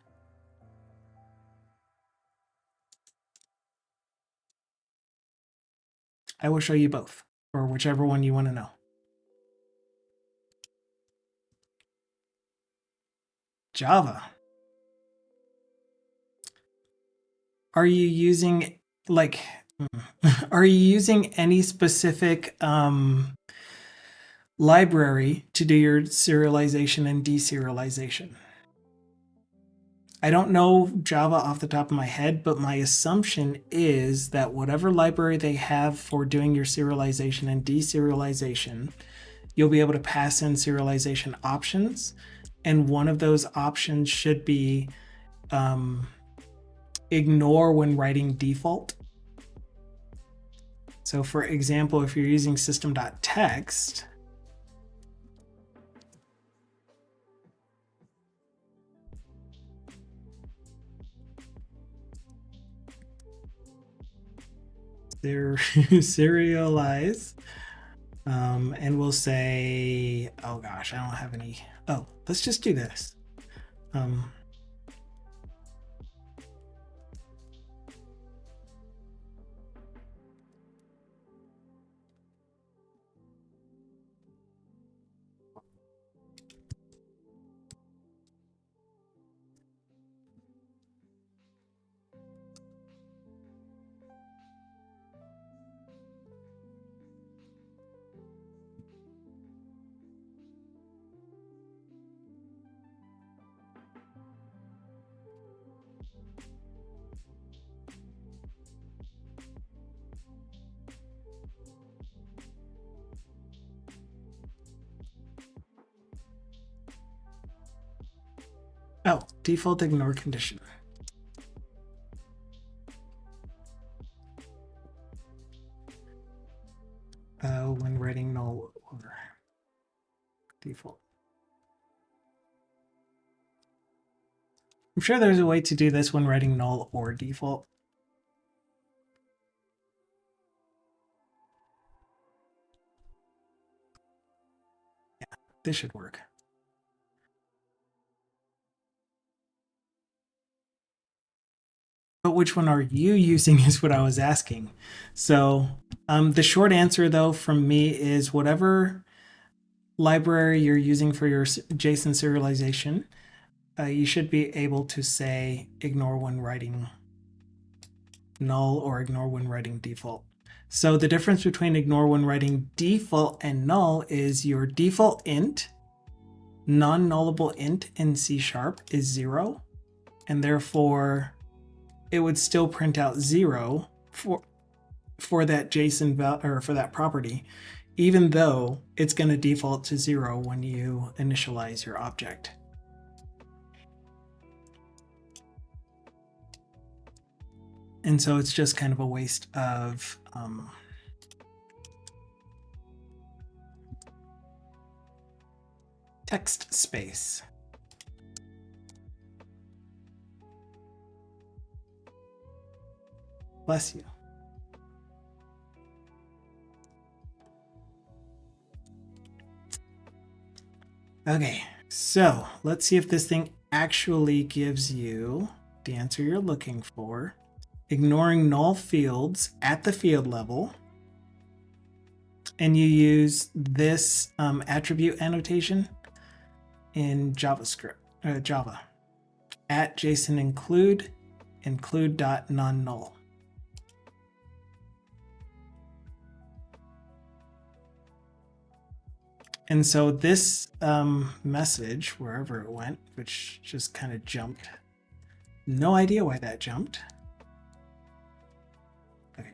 I will show you both, or whichever one you want to know. Java. Are you using are you using any specific library to do your serialization and deserialization? I don't know Java off the top of my head, but my assumption is that whatever library they have for doing your serialization and deserialization, you'll be able to pass in serialization options. And one of those options should be ignore when writing default. So for example, if you're using system.txt, serialize, and we'll say, oh gosh, I don't have any. Oh, let's just do this. Oh, default ignore condition. When writing null or default. I'm sure there's a way to do this when writing null or default. Yeah, this should work. But which one are you using is what I was asking. So the short answer though from me is whatever library you're using for your JSON serialization, you should be able to say ignore when writing null or ignore when writing default. So the difference between ignore when writing default and null is your default int, non-nullable int in C# is 0, and therefore it would still print out 0 for that JSON value or for that property, even though it's going to default to 0 when you initialize your object. And so it's just kind of a waste of text space. Bless you. Okay, so let's see if this thing actually gives you the answer you're looking for. Ignoring null fields at the field level, and you use this attribute annotation in JavaScript, Java, at JSON include.nonnull. And so this message, wherever it went, which just kind of jumped, no idea why that jumped. Okay.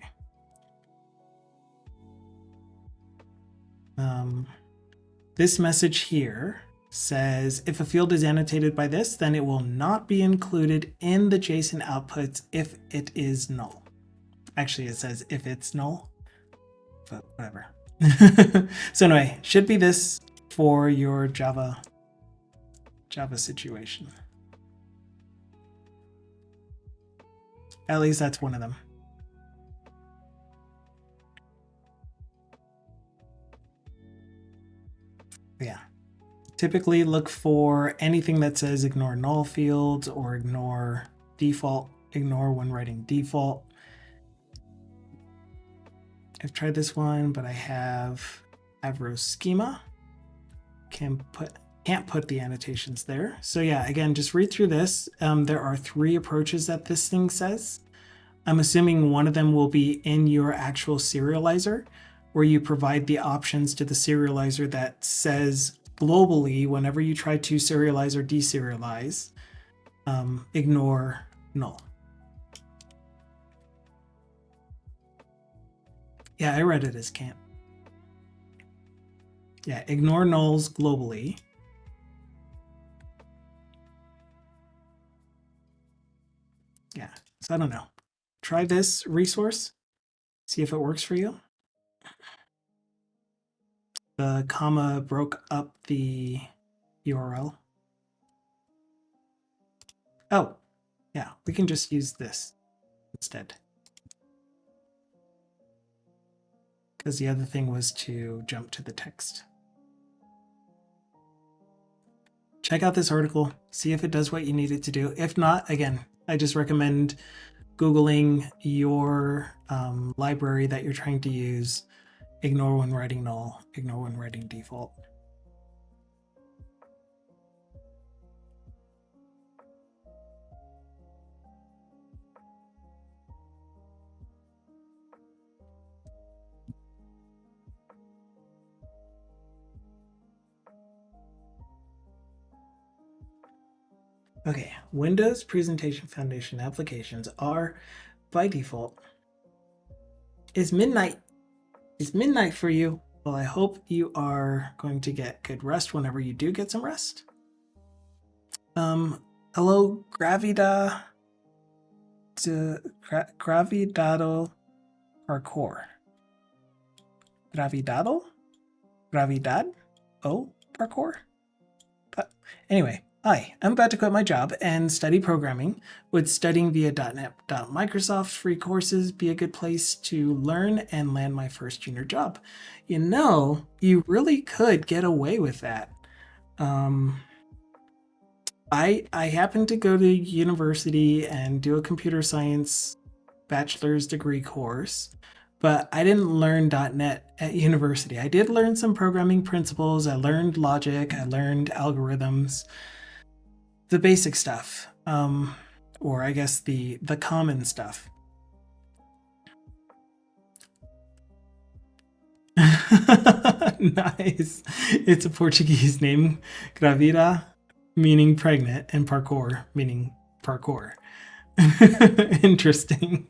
This message here says, if a field is annotated by this, then it will not be included in the JSON outputs if it is null. Actually, it says if it's null, but whatever. So anyway, should be this for your Java situation. At least that's one of them. Yeah. Typically look for anything that says ignore null fields or ignore default, ignore when writing default. I've tried this one, but I have Avro schema. Can't put the annotations there. So yeah, again, just read through this. There are 3 approaches that this thing says. I'm assuming one of them will be in your actual serializer, where you provide the options to the serializer that says globally, whenever you try to serialize or deserialize, ignore null. Yeah, I read it as can't. Yeah, ignore nulls globally. Yeah, so I don't know. Try this resource, see if it works for you. The comma broke up the URL. Oh, yeah, we can just use this instead. Because the other thing was to jump to the text. Check out this article, see if it does what you need it to do. If not, again, I just recommend Googling your library that you're trying to use. Ignore when writing null, ignore when writing default. Okay, Windows Presentation Foundation applications are, by default, is midnight. It's midnight for you. Well, I hope you are going to get good rest whenever you do get some rest. Hello, Gravidado parkour. Gravidad? Oh, parkour? But anyway, hi, I'm about to quit my job and study programming. Would studying via .NET Microsoft free courses be a good place to learn and land my first junior job? You know, you really could get away with that. I happened to go to university and do a computer science bachelor's degree course, but I didn't learn .NET at university. I did learn some programming principles. I learned logic. I learned algorithms, the basic stuff, or I guess the common stuff. Nice. It's a Portuguese name, Gravida, meaning pregnant, and parkour, meaning parkour. Interesting.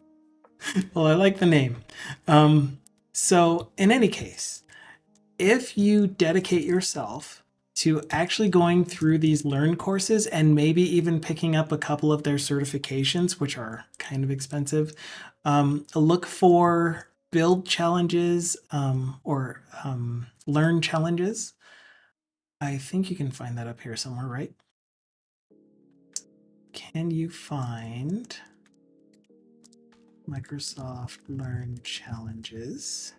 Well, I like the name. So in any case, if you dedicate yourself to actually going through these Learn courses and maybe even picking up a couple of their certifications, which are kind of expensive, look for build challenges or learn challenges. I think you can find that up here somewhere, right? Can you find Microsoft Learn challenges?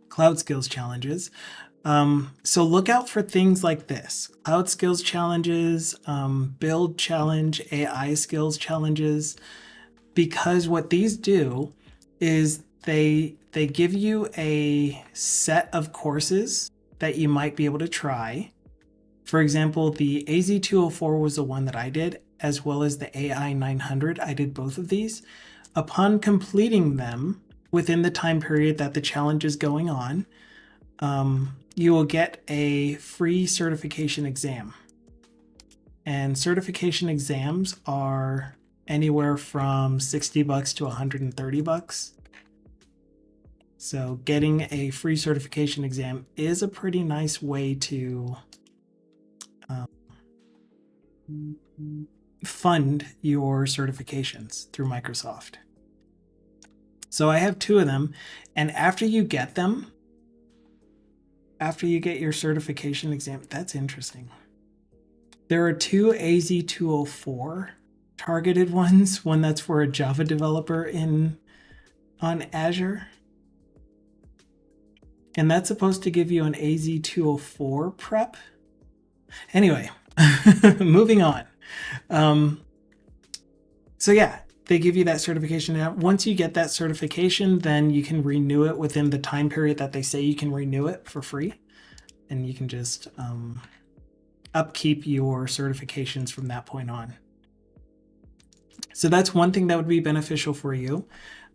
Cloud skills challenges. So look out for things like this: cloud skills challenges, build challenge, AI skills challenges, because what these do is they give you a set of courses that you might be able to try. For example, the AZ204 was the one that I did, as well as the AI 900. I did both of these. Upon completing them within the time period that the challenge is going on, you will get a free certification exam. And certification exams are anywhere from $60 to $130. So getting a free certification exam is a pretty nice way to fund your certifications through Microsoft. So I have 2 of them, and after you get them, after you get your certification exam, that's interesting. There are 2 AZ-204 targeted ones, one that's for a Java developer on Azure. And that's supposed to give you an AZ-204 prep. Anyway, moving on. So yeah, they give you that certification. Now, once you get that certification, then you can renew it within the time period that they say you can renew it for free. And you can just upkeep your certifications from that point on. So that's one thing that would be beneficial for you.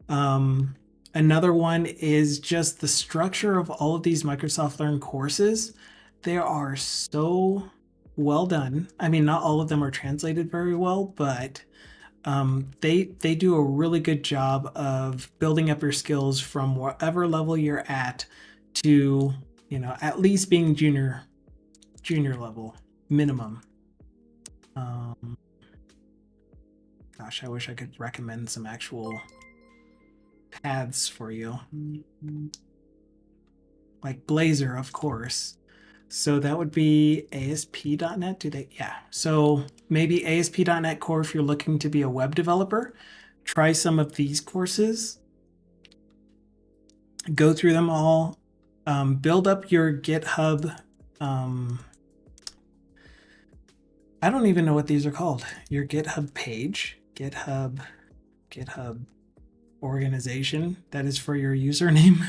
Another one is just the structure of all of these Microsoft Learn courses. They are so well done. I mean, not all of them are translated very well, but they do a really good job of building up your skills from whatever level you're at to, you know, at least being junior level minimum. Gosh, I wish I could recommend some actual paths for you, like Blazor, of course. So that would be ASP.NET. Yeah. So maybe ASP.NET Core if you're looking to be a web developer. Try some of these courses. Go through them all. Build up your GitHub. I don't even know what these are called. Your GitHub page. GitHub organization. That is for your username.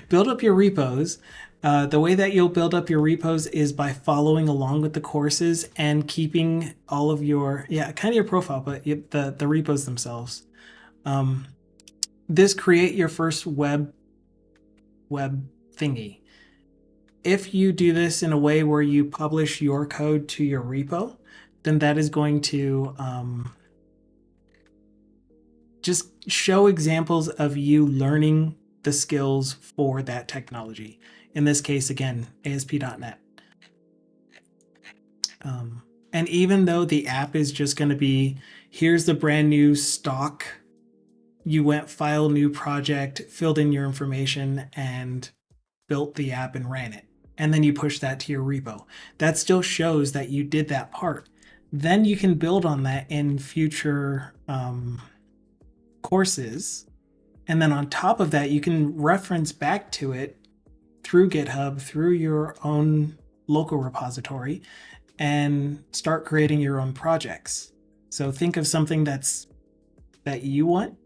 Build up your repos. The way that you'll build up your repos is by following along with the courses and keeping all of your, kind of your profile, but the repos themselves. This create your first web thingy. If you do this in a way where you publish your code to your repo, then that is going to just show examples of you learning the skills for that technology. In this case, again, ASP.NET. And even though the app is just going to be, here's the brand new stock, you went file new project, filled in your information, and built the app and ran it. And then you push that to your repo. That still shows that you did that part. Then you can build on that in future courses. And then on top of that, you can reference back to it through GitHub, through your own local repository, and start creating your own projects. So think of something that you want,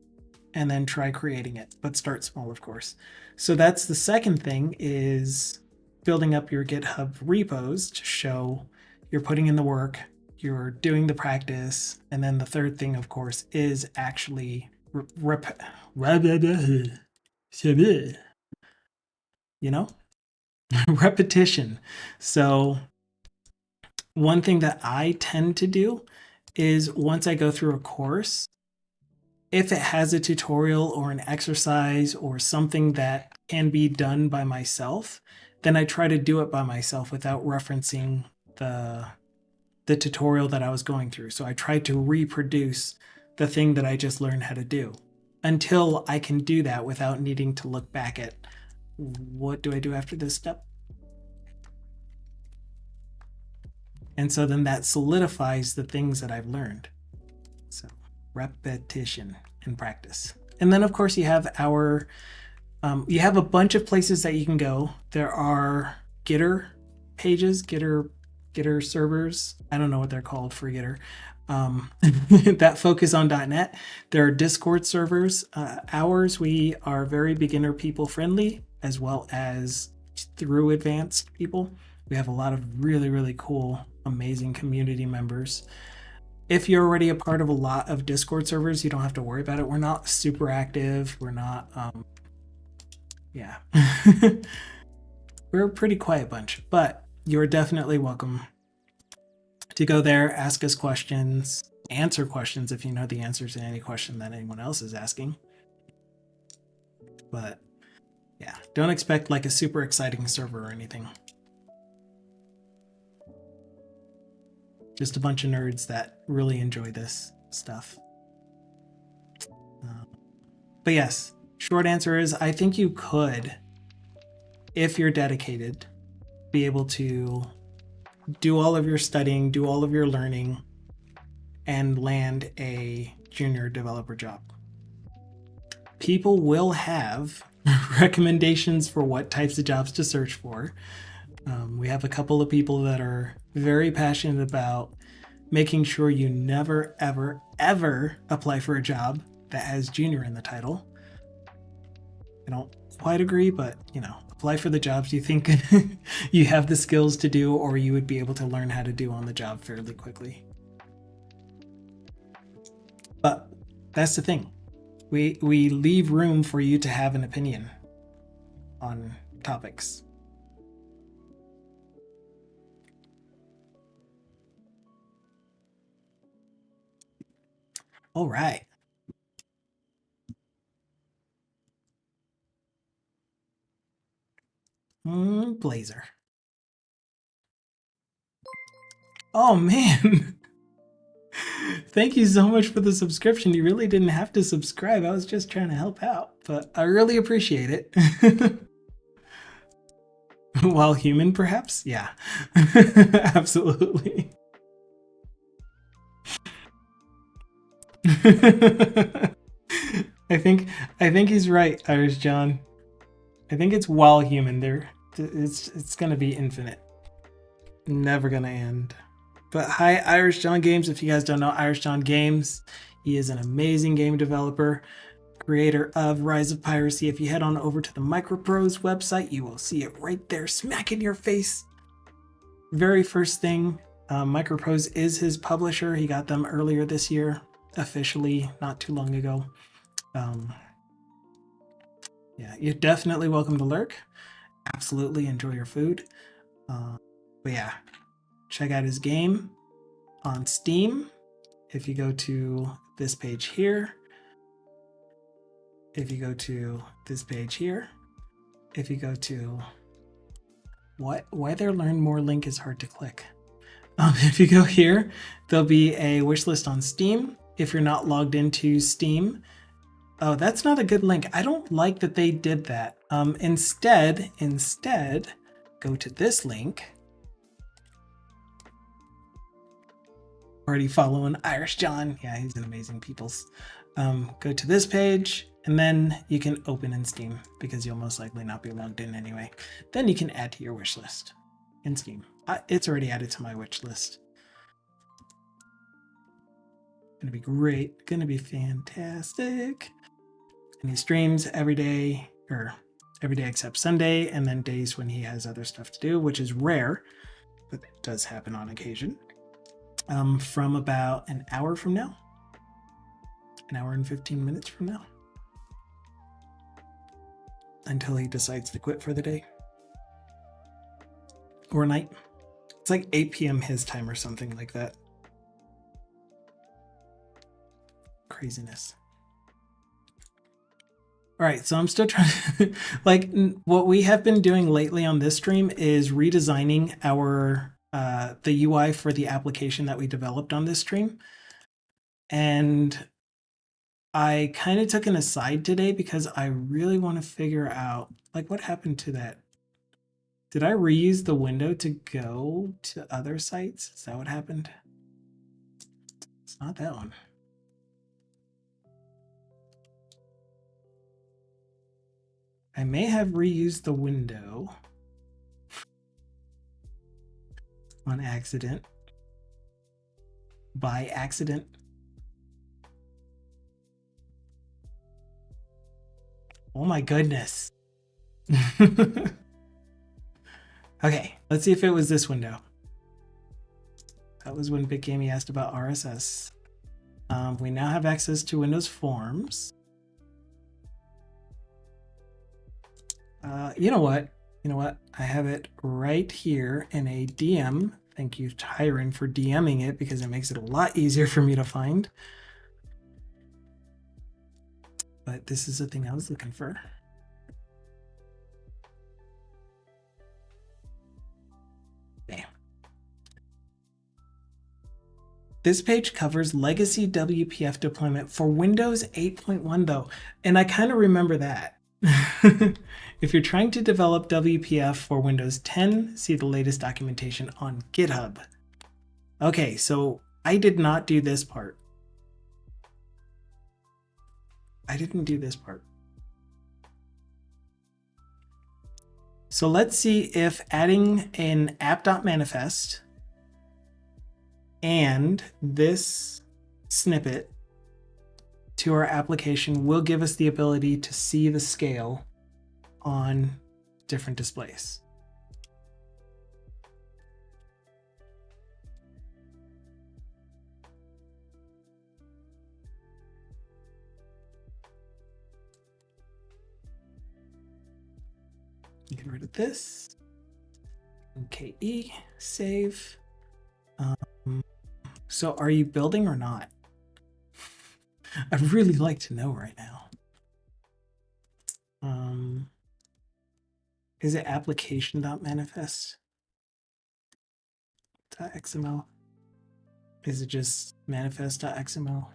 and then try creating it, but start small, of course. So that's the second thing, is building up your GitHub repos to show you're putting in the work, you're doing the practice. And then the third thing, of course, is actually repetition. So one thing that I tend to do is, once I go through a course, if it has a tutorial or an exercise or something that can be done by myself, then I try to do it by myself without referencing the tutorial that I was going through. So I try to reproduce the thing that I just learned how to do until I can do that without needing to look back at, what do I do after this step? And so then that solidifies the things that I've learned. So repetition and practice. And then of course you have you have a bunch of places that you can go. There are Gitter pages, Gitter servers. I don't know what they're called for Gitter. That focus on .NET. There are Discord servers. Ours, we are very beginner people friendly, as well as through advanced people. We have a lot of really, really cool, amazing community members. If you're already a part of a lot of Discord servers, you don't have to worry about it. We're not super active. We're not Yeah. We're a pretty quiet bunch, but you're definitely welcome to go there, ask us questions, answer questions if you know the answers to any question that anyone else is asking. But yeah, don't expect like a super exciting server or anything. Just a bunch of nerds that really enjoy this stuff. But yes, short answer is I think you could, if you're dedicated, be able to do all of your studying, do all of your learning, and land a junior developer job. People will have recommendations for what types of jobs to search for. We have a couple of people that are very passionate about making sure you never, ever, ever apply for a job that has junior in the title. I don't quite agree, but apply for the jobs you think you have the skills to do or you would be able to learn how to do on the job fairly quickly. But that's the thing. We leave room for you to have an opinion on topics. All right. Blazor. Oh man. Thank you so much for the subscription. You really didn't have to subscribe. I was just trying to help out, but I really appreciate it. While human, perhaps? Yeah. Absolutely. I think he's right, Irish John. I think it's while human. It's gonna be infinite. Never gonna end. But hi, Irish John Games. If you guys don't know Irish John Games, he is an amazing game developer, creator of Rise of Piracy. If you head on over to the Microprose website, you will see it right there, smack in your face. Very first thing, Microprose is his publisher. He got them earlier this year, officially, not too long ago. Yeah, you're definitely welcome to lurk. Absolutely enjoy your food. But yeah, check out his game on Steam. If you go to this page here, if you go to this page here, if you go to why their learn more link is hard to click. If you go here, there'll be a wish list on Steam. If you're not logged into Steam, oh, that's not a good link. I don't like that they did that. Instead, go to this link. Already following Irish John. Yeah, he's an amazing peoples. Go to this page, and then you can open in Steam because you'll most likely not be logged in anyway. Then you can add to your wish list in Steam. It's already added to my wish list. Gonna be great. Gonna be fantastic. And he streams every day, or every day except Sunday, and then days when he has other stuff to do, which is rare, but it does happen on occasion. From about an hour from now, an hour and 15 minutes from now, until he decides to quit for the day or night. It's like 8 p.m. his time or something like that. Craziness. All right, so I'm still trying to, like, what we have been doing lately on this stream is redesigning our the UI for the application that we developed on this stream. And I kind of took an aside today because I really want to figure out, like, what happened to that. Did I reuse the window to go to other sites? Is that what happened? It's not that one. I may have reused the window on accident. By accident. Oh my goodness. Okay, let's see if it was this window. That was when Big Gamey asked about RSS. We now have access to Windows Forms. You know what? You know what? I have it right here in a DM. Thank you, Tyron, for DMing it because it makes it a lot easier for me to find. But this is the thing I was looking for. Okay. This page covers legacy WPF deployment for Windows 8.1 though, and I kind of remember that. If you're trying to develop WPF for Windows 10, see the latest documentation on GitHub. Okay, so I did not do this part. I didn't do this part. So let's see if adding an app.manifest and this snippet to our application will give us the ability to see the scale on different displays. Get rid of this. KE, save. So are you building or not? I'd really like to know right now. Is it application.manifest? .xml? Is it just manifest.xml?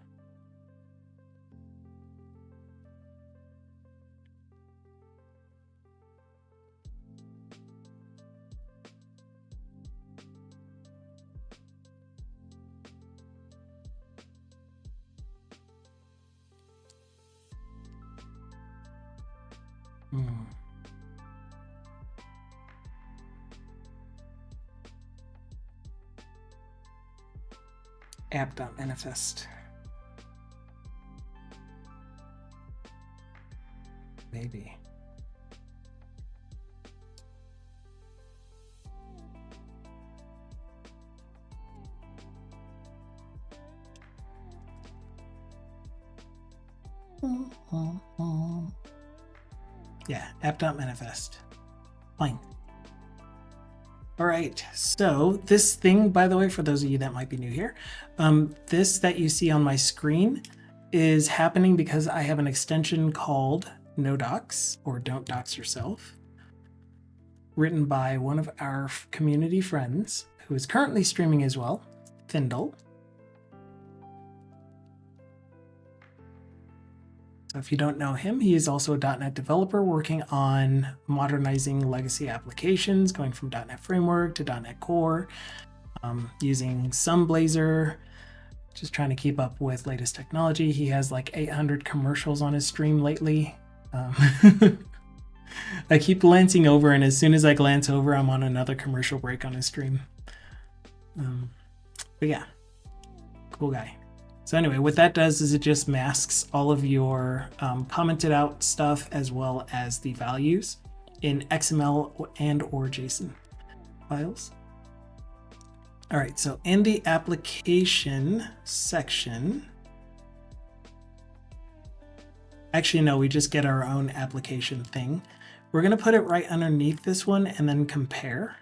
App.manifest. Maybe. Yeah, app.manifest. Fine. All right, so this thing, by the way, for those of you that might be new here, this that you see on my screen is happening because I have an extension called No Docs, or Don't Docs Yourself, written by one of our community friends who is currently streaming as well, Thindle. So if you don't know him, he is also a .NET developer working on modernizing legacy applications, going from .NET Framework to .NET Core, using some Blazor, just trying to keep up with latest technology. He has like 800 commercials on his stream lately. I keep glancing over, and as soon as I glance over, I'm on another commercial break on his stream. But yeah, cool guy. So anyway, what that does is it just masks all of your commented out stuff as well as the values in XML and or JSON files. All right, so in the application section, actually no, we just get our own application thing. We're gonna put it right underneath this one and then compare.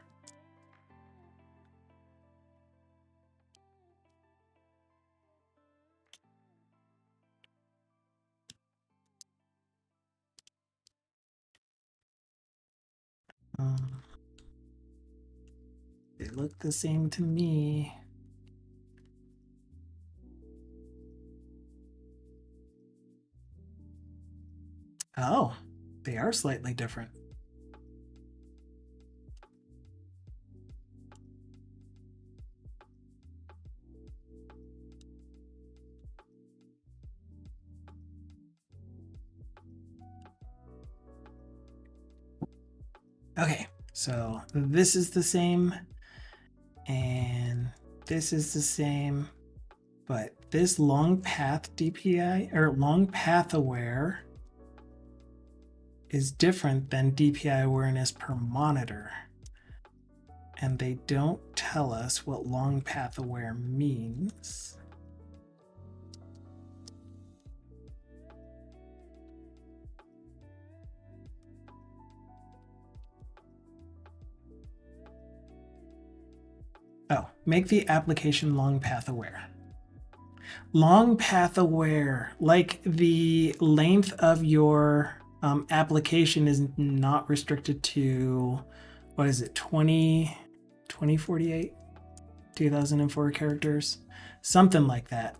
They look the same to me. Oh, they are slightly different. Okay, so this is the same and this is the same, but this long path DPI or long path aware is different than DPI awareness per monitor. And they don't tell us what long path aware means. Oh, make the application long path aware. Long path aware, like the length of your application is not restricted to, what is it, 2048, 2004 characters, something like that.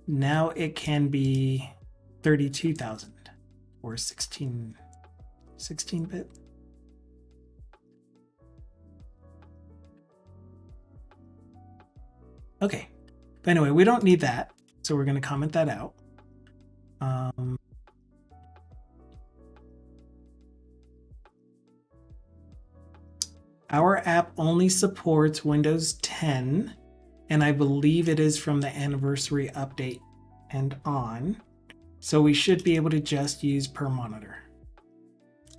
Now it can be 32,000 or 16-bit. Okay, but anyway, we don't need that, so we're going to comment that out. Our app only supports Windows 10, and I believe it is from the anniversary update and on. So we should be able to just use per monitor.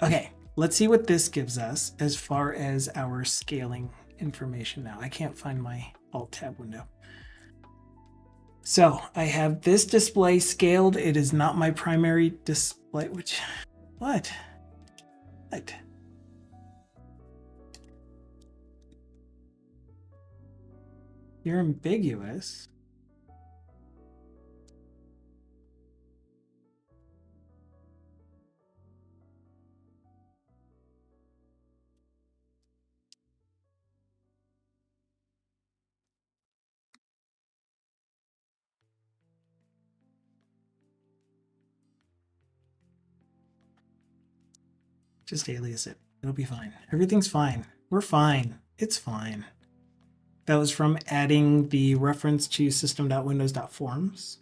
Okay, let's see what this gives us as far as our scaling information now. I can't find my Alt Tab window. So I have this display scaled. It is not my primary display, which, what? You're ambiguous. Just alias it. It'll be fine. Everything's fine. We're fine. It's fine. That was from adding the reference to system.windows.forms.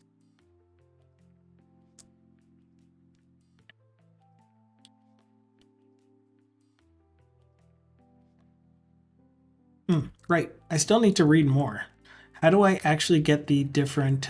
Right. I still need to read more. How do I actually get the different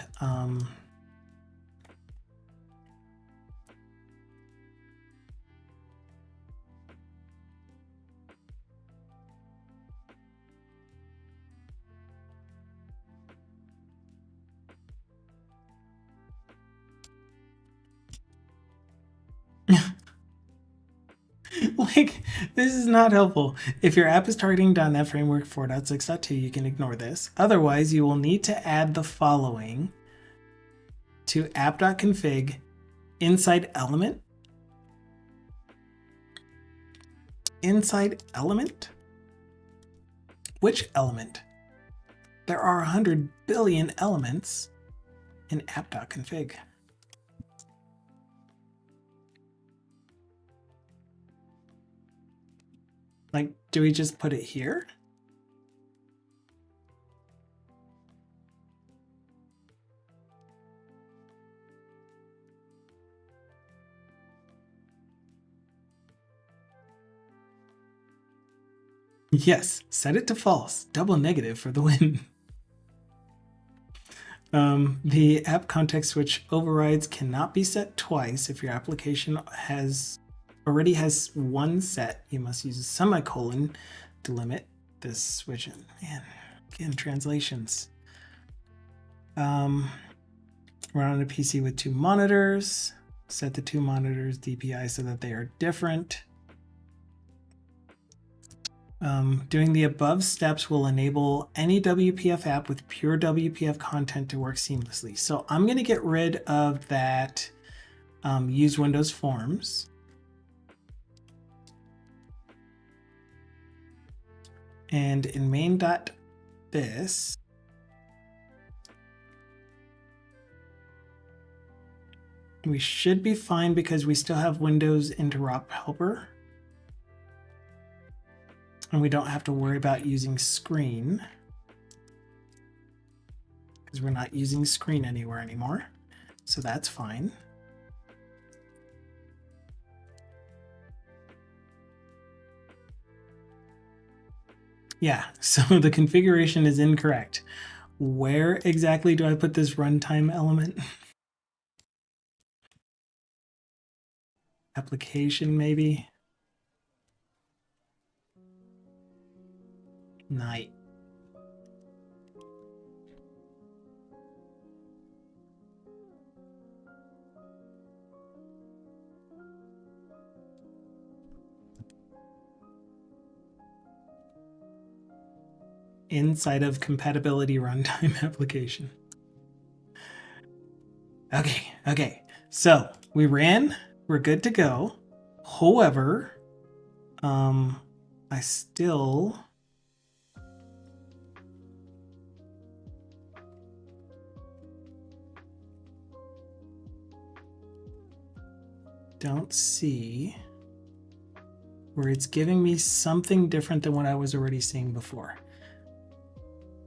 like, this is not helpful. If your app is targeting .NET Framework 4.6.2, you can ignore this. Otherwise, you will need to add the following to app.config inside element. Inside element? Which element? There are 100 billion elements in app.config. Like, do we just put it here? Yes, set it to false. Double negative for the win. The app context switch overrides cannot be set twice. If your application already has one set, you must use a semicolon to limit this switch. Man, again, translations. Run on a PC with 2 monitors. Set the 2 monitors DPI so that they are different. Doing the above steps will enable any WPF app with pure WPF content to work seamlessly. So I'm going to get rid of that use Windows Forms. And in main.this, we should be fine because we still have Windows interop helper. And we don't have to worry about using screen because we're not using screen anywhere anymore. So that's fine. Yeah, so the configuration is incorrect. Where exactly do I put this runtime element? Application, maybe? Night. inside of compatibility runtime application. Okay. So we ran, we're good to go. However, I still don't see where it's giving me something different than what I was already seeing before.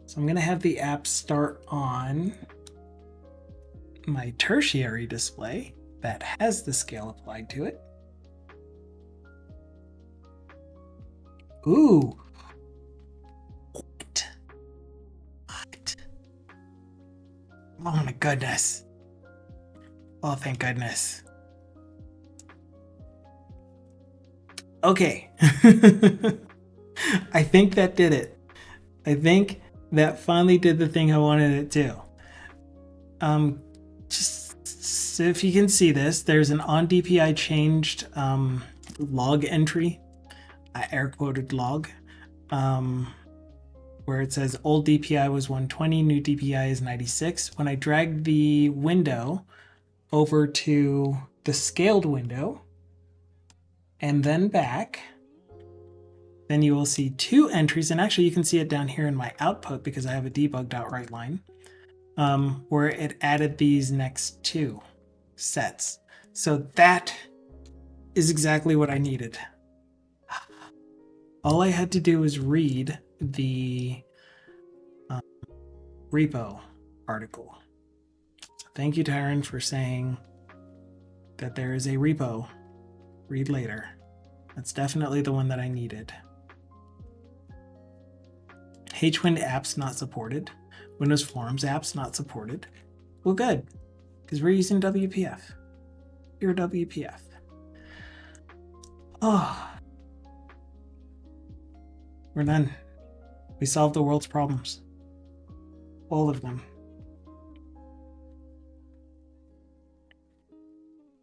So I'm going to have the app start on my tertiary display that has the scale applied to it. Ooh. What? Oh my goodness. Oh, thank goodness. Okay. I think that did it. I think that finally did the thing I wanted it to. Just so if you can see this, there's an on DPI changed log entry, air quoted log, where it says old DPI was 120, new DPI is 96. When I drag the window over to the scaled window and then back, then you will see two entries, and actually you can see it down here in my output because I have a debugged outright line, where it added these next two sets. So that is exactly what I needed. All I had to do was read the repo article. So thank you, Tyron, for saying that there is a repo. Read later. That's definitely the one that I needed. HWind apps not supported. Windows Forms apps not supported. Well, good, because we're using WPF. Pure WPF. Oh, we're done. We solved the world's problems. All of them.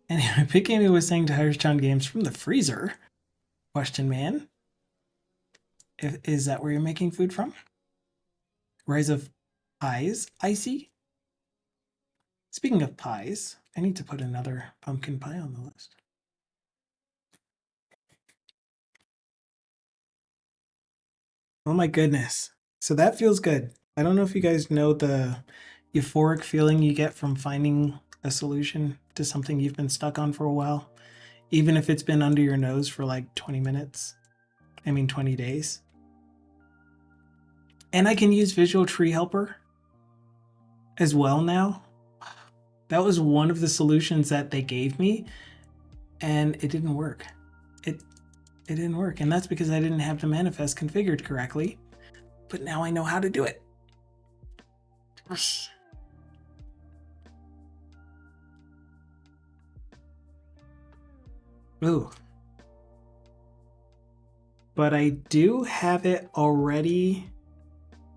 Anyway, Pick Amy was saying to Hirschtown Games from the freezer. Question man. Is that where you're making food from? Rise of Pies, Icy? Speaking of pies, I need to put another pumpkin pie on the list. Oh my goodness. So that feels good. I don't know if you guys know the euphoric feeling you get from finding a solution to something you've been stuck on for a while, even if it's been under your nose for like 20 minutes. I mean 20 days. And I can use Visual Tree Helper as well now. That was one of the solutions that they gave me, and it didn't work. It didn't work, and that's because I didn't have the manifest configured correctly. But now I know how to do it. Ooh. But I do have it already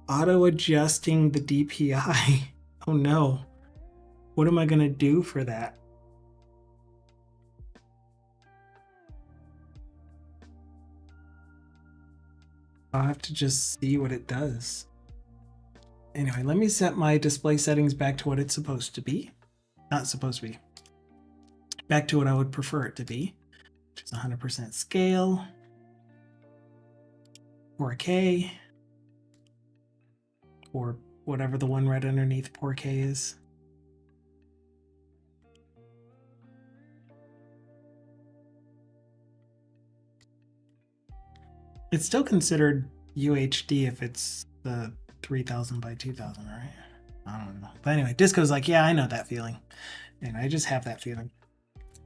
auto-adjusting the DPI. Oh no. What am I going to do for that? I'll have to just see what it does. Anyway, let me set my display settings back to what it's supposed to be. Not supposed to be. Back to what I would prefer it to be, which is 100% scale, 4K, or whatever the one right underneath 4K is. It's still considered UHD if it's the 3000 by 2000, right? I don't know. But anyway, Disco's like, yeah, I know that feeling. And I just have that feeling.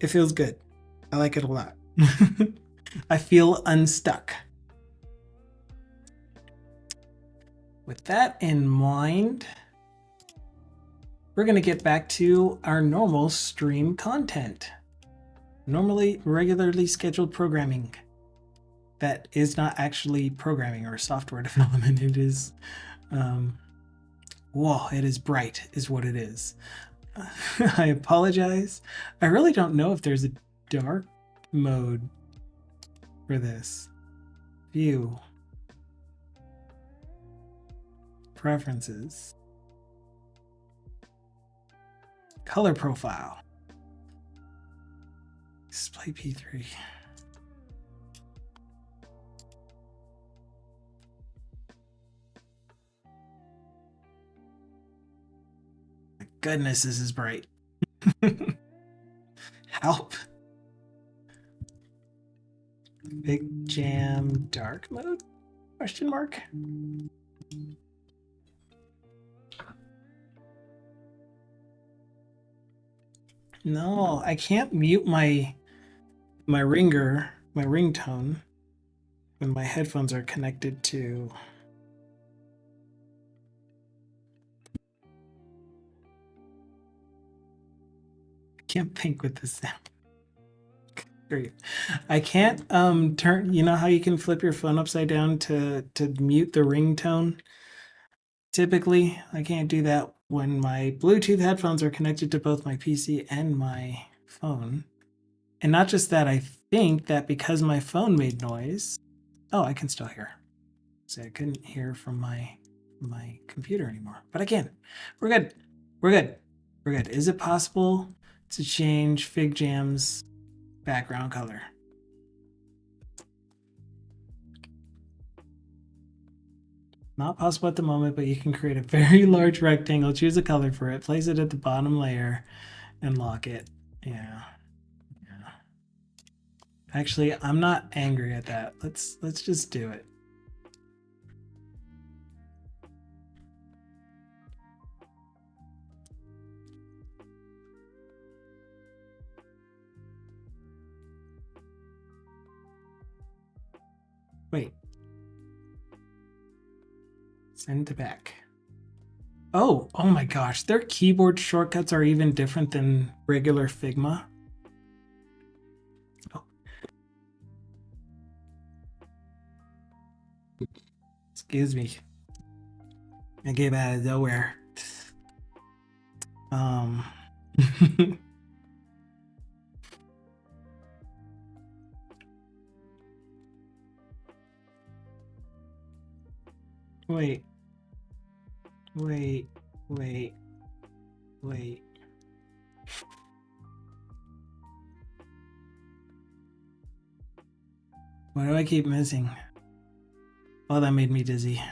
It feels good. I like it a lot. I feel unstuck. With that in mind, we're going to get back to our normal stream content. Regularly scheduled programming. That is not actually programming or software development. It is, whoa, it is bright is what it is. I apologize. I really don't know if there's a dark mode for this. View. preferences. Color profile. Display P3. My goodness, this is bright. Help. Big Jam dark mode? Question mark. No, I can't mute my ringtone when my headphones are connected to. I can't think with this sound. I can't turn, you know how you can flip your phone upside down to mute the ringtone? Typically, I can't do that when my Bluetooth headphones are connected to both my PC and my phone. And not just that, I think that because my phone made noise, oh, I can still hear. So I couldn't hear from my computer anymore, but I can. We're good. We're good. We're good. Is it possible to change Fig Jam's background color? Not possible at the moment, but you can create a very large rectangle, choose a color for it, place it at the bottom layer, and lock it. Yeah. Yeah. Actually, I'm not angry at that. Let's just do it. Wait. Send to back. Oh my gosh, their keyboard shortcuts are even different than regular Figma. Oh. Excuse me. I came out of nowhere. Wait. Why do I keep missing? Oh, that made me dizzy.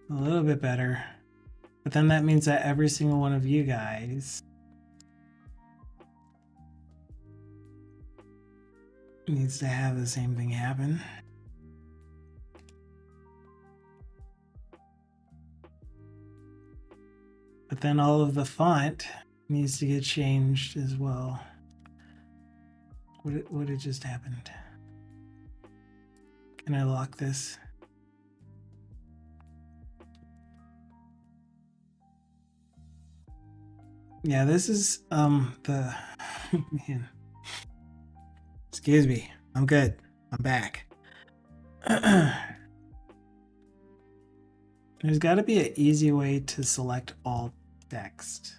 A little bit better. But then that means that every single one of you guys needs to have the same thing happen. But then all of the font needs to get changed as well. What had just happened? Can I lock this? Yeah, this is the man. Excuse me. I'm good. I'm back. There's got to be an easy way to select all text.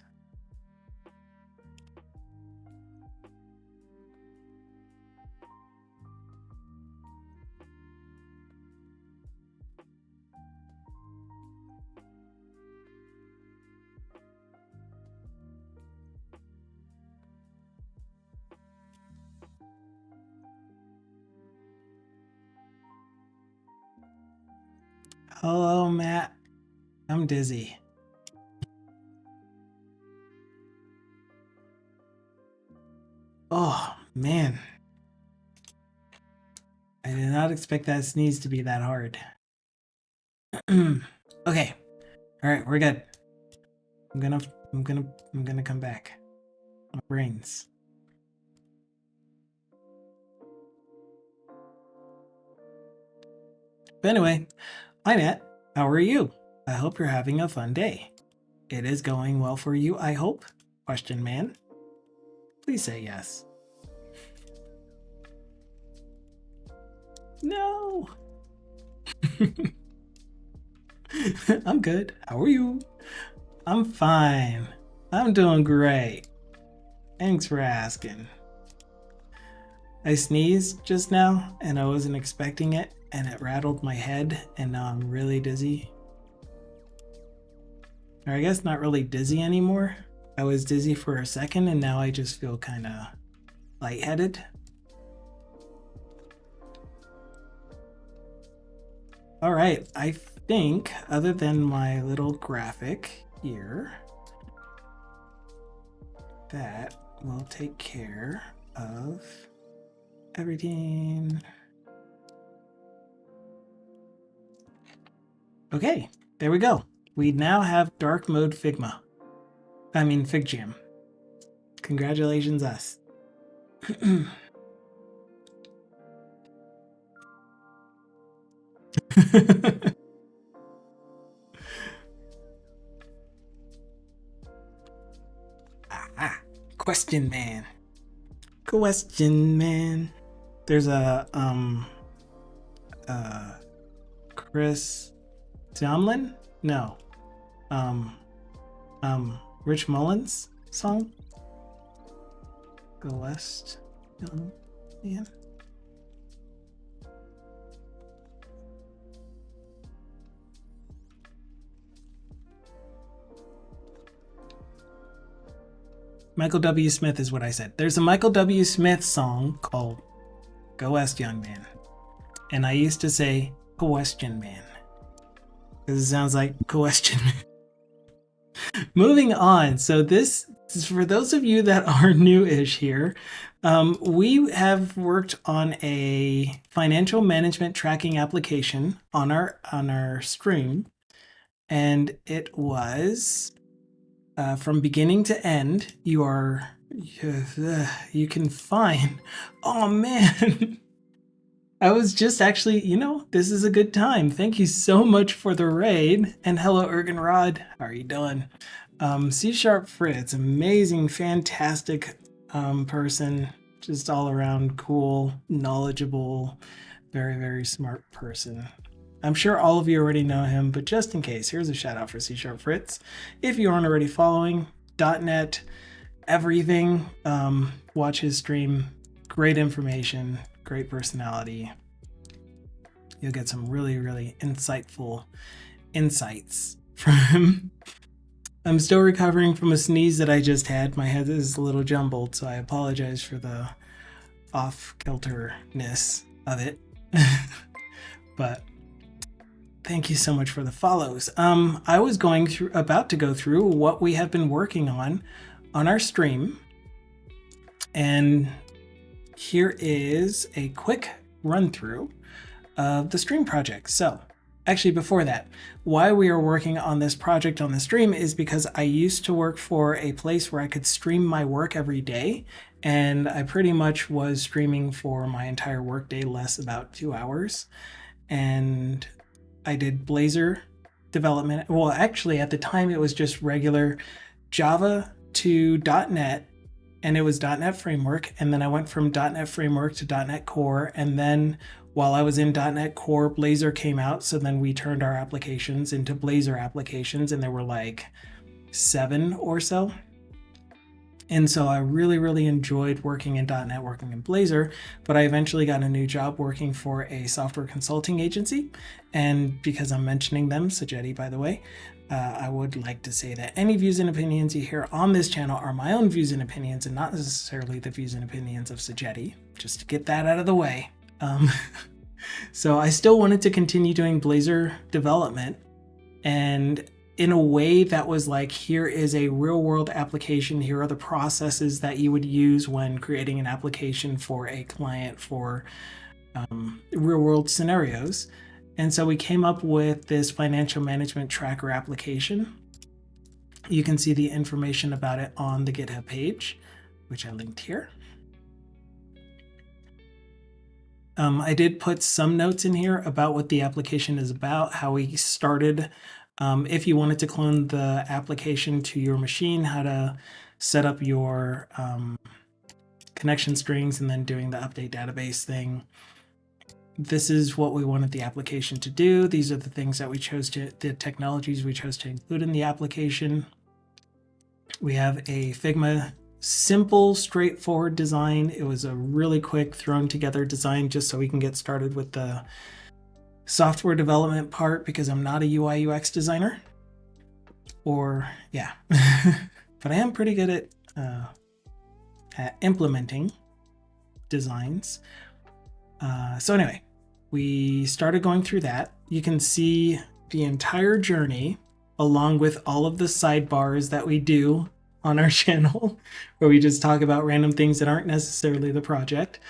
Hello, Matt. I'm dizzy. Oh, man. I did not expect that sneeze to be that hard. Okay. All right, we're good. I'm gonna come back. My brains. But anyway, hi Matt. How are you? I hope you're having a fun day. It is going well for you, I hope? Question man. Please say yes. No. I'm good. How are you? I'm fine. I'm doing great. Thanks for asking. I sneezed just now and I wasn't expecting it, and it rattled my head, and now I'm really dizzy. Or I guess not really dizzy anymore. I was dizzy for a second and now I just feel kind of lightheaded. All right, I think other than my little graphic here, that will take care of everything. Okay, there we go. We now have dark mode Figma. I mean FigJam. Congratulations us. Question man. Question man. There's a Chris Tomlin? No. Rich Mullins song? Go West, young man. Michael W. Smith is what I said. There's a Michael W. Smith song called Go West, Young Man. And I used to say Question Man, because it sounds like question. Moving on. So this is for those of you that are new-ish here. We have worked on a financial management tracking application on our stream, and it was from beginning to end. You can find. Oh man. I was just actually, this is a good time. Thank you so much for the raid. And hello, Ergenrod. How are you doing? C# Fritz, amazing, fantastic person. Just all around cool, knowledgeable, very, very smart person. I'm sure all of you already know him, but just in case, here's a shout out for C# Fritz. If you aren't already following, .NET, everything, watch his stream. Great information. Great personality. You'll get some really, really insightful insights from him. I'm still recovering from a sneeze that I just had. My head is a little jumbled, so I apologize for the off-kilterness of it. But thank you so much for the follows. I was about to go through what we have been working on our stream, and here is a quick run through of the stream project. So actually before that, why we are working on this project on the stream is because I used to work for a place where I could stream my work every day. And I pretty much was streaming for my entire workday, less about 2 hours. And I did Blazor development. Well, actually at the time it was just regular Java to .NET. And it was .NET Framework, and then I went from .NET Framework to .NET Core, and then while I was in .NET Core, Blazor came out, so then we turned our applications into Blazor applications, and there were like 7 or so. And so I really, really enjoyed working in .NET, working in Blazor, but I eventually got a new job working for a software consulting agency, and because I'm mentioning them, Sajetti, by the way, I would like to say that any views and opinions you hear on this channel are my own views and opinions and not necessarily the views and opinions of Sajetti, just to get that out of the way. So I still wanted to continue doing Blazor development, and in a way that was like, here is a real world application. Here are the processes that you would use when creating an application for a client for real world scenarios. And so we came up with this financial management tracker application. You can see the information about it on the GitHub page, which I linked here. I did put some notes in here about what the application is about, how we started. If you wanted to clone the application to your machine, how to set up your connection strings, and then doing the update database thing. This is what we wanted the application to do. These are the things that we chose the technologies we chose to include in the application. We have a Figma simple, straightforward design. It was a really quick thrown together design just so we can get started with the software development part, because I'm not a UI UX designer. Or yeah, but I am pretty good at implementing designs. So anyway, we started going through that. You can see the entire journey along with all of the sidebars that we do on our channel, where we just talk about random things that aren't necessarily the project.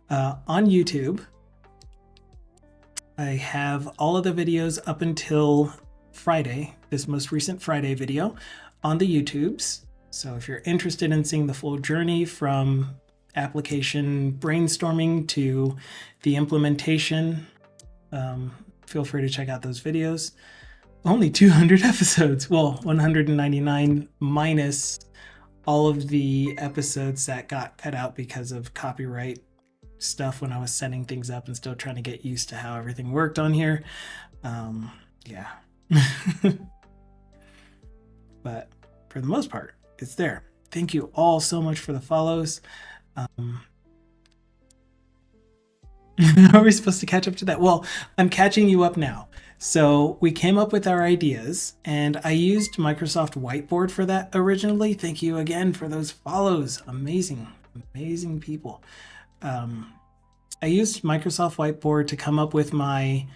On YouTube, I have all of the videos up until Friday, this most recent Friday video on the YouTubes. So if you're interested in seeing the full journey from application brainstorming to the implementation, feel free to check out those videos. Only 200 episodes. Well, 199 minus all of the episodes that got cut out because of copyright stuff when I was setting things up and still trying to get used to how everything worked on here. Yeah. But for the most part, it's there. Thank you all so much for the follows. Are we supposed to catch up to that? Well, I'm catching you up now. So we came up with our ideas, and I used Microsoft Whiteboard for that originally. Thank you again for those follows. Amazing, amazing people. I used Microsoft Whiteboard to come up with my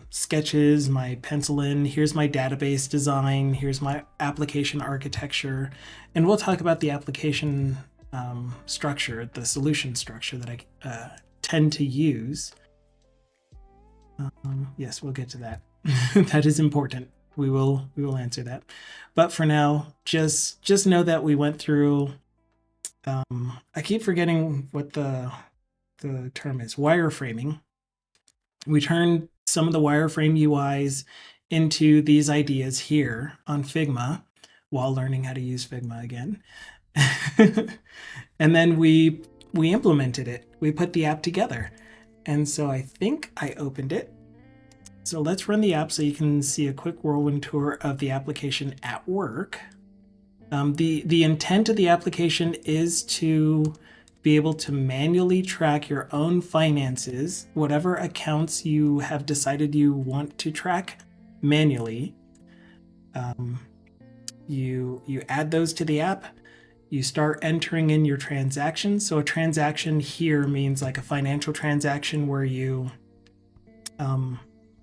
sketches, my pencil in. Here's my database design. Here's my application architecture. And we'll talk about the application structure, the solution structure that I tend to use. Yes, we'll get to that. That is important. We will answer that. But for now, just know that we went through, I keep forgetting what the term is, wireframing. We turned some of the wireframe UIs into these ideas here on Figma while learning how to use Figma again. And then we implemented it. We put the app together. And so I think I opened it. So let's run the app so you can see a quick whirlwind tour of the application at work. The intent of the application is to be able to manually track your own finances, whatever accounts you have decided you want to track manually. You add those to the app. You start entering in your transactions. So a transaction here means like a financial transaction where you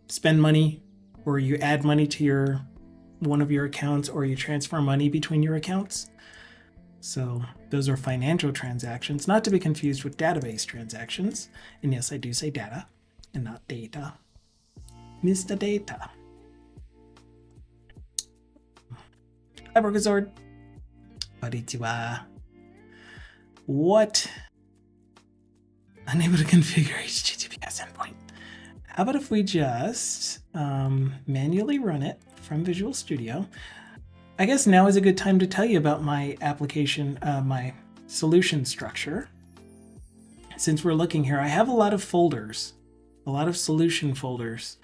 spend money, or you add money to one of your accounts, or you transfer money between your accounts. So those are financial transactions, not to be confused with database transactions. And yes, I do say data and not data. Mr. Data. Hi, Brokazord. Konnichiwa. What? Unable to configure HTTPS endpoint. How about if we just manually run it from Visual Studio? I guess now is a good time to tell you about my application, my solution structure. Since we're looking here, I have a lot of folders, a lot of solution folders,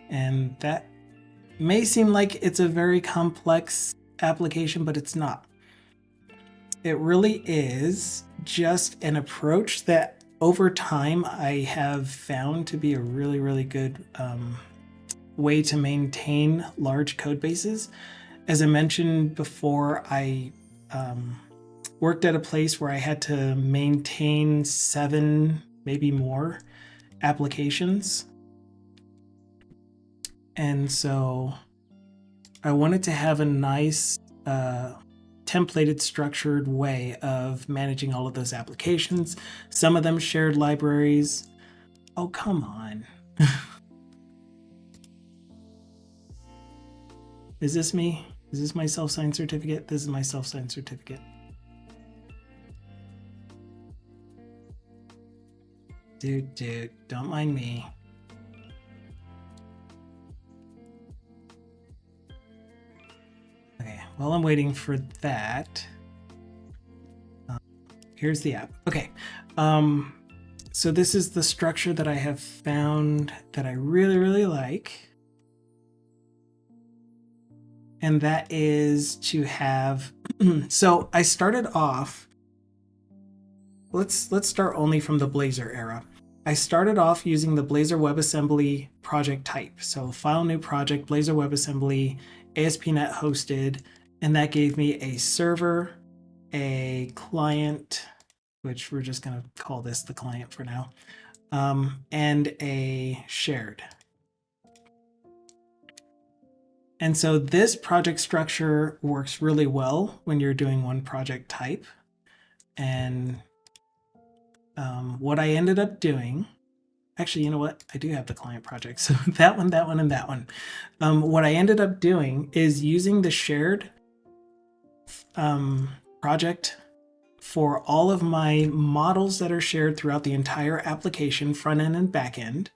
and that may seem like it's a very complex application, but it's not. It really is just an approach that over time I have found to be a really, really good way to maintain large code bases. As I mentioned before, I worked at a place where I had to maintain 7, maybe more applications. And so I wanted to have a nice templated, structured way of managing all of those applications. Some of them shared libraries. Oh, come on. Is this me? Is this my self-signed certificate? This is my self-signed certificate. Dude, don't mind me. Okay, while I'm waiting for that, here's the app. Okay, so this is the structure that I have found that I really, really like. And that is to have So I started off, let's start only from the Blazor era. I started off using the Blazor WebAssembly project type. So file new project, Blazor WebAssembly, ASP.NET hosted, and that gave me a server, a client, which we're just going to call this the client for now, and a shared. And so this project structure works really well when you're doing one project type. And what I ended up doing, actually, you know what? I do have the client project. So that one, and that one. What I ended up doing is using the shared project for all of my models that are shared throughout the entire application, front end and back end,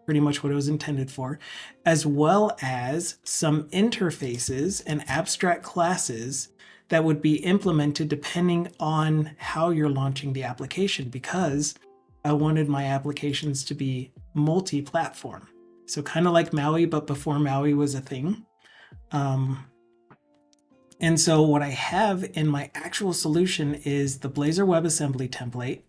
pretty much what it was intended for, as well as some interfaces and abstract classes that would be implemented depending on how you're launching the application, because I wanted my applications to be multi-platform. So kind of like Maui, but before Maui was a thing. And so what I have in my actual solution is the Blazor WebAssembly template,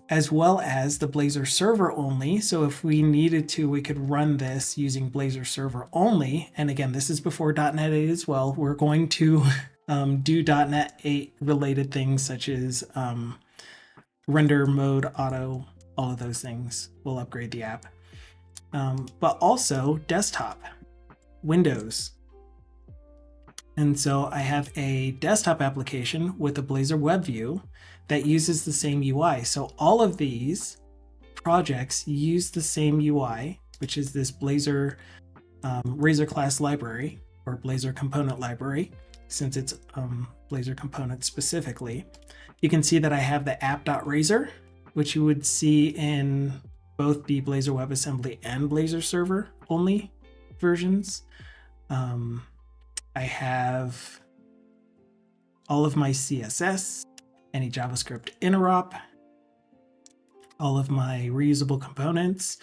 as well as the Blazor server only. So if we needed to, we could run this using Blazor server only. And again, this is before .NET 8 as well. We're going to do .NET 8 related things such as render mode, auto, all of those things. We'll upgrade the app. But also desktop, Windows. And so I have a desktop application with a Blazor web view that uses the same UI. So all of these projects use the same UI, which is this Blazor Razor class library, or Blazor component library, since it's Blazor component specifically. You can see that I have the app.razor, which you would see in both the Blazor WebAssembly and Blazor server only versions. I have all of my CSS, any JavaScript interop, all of my reusable components,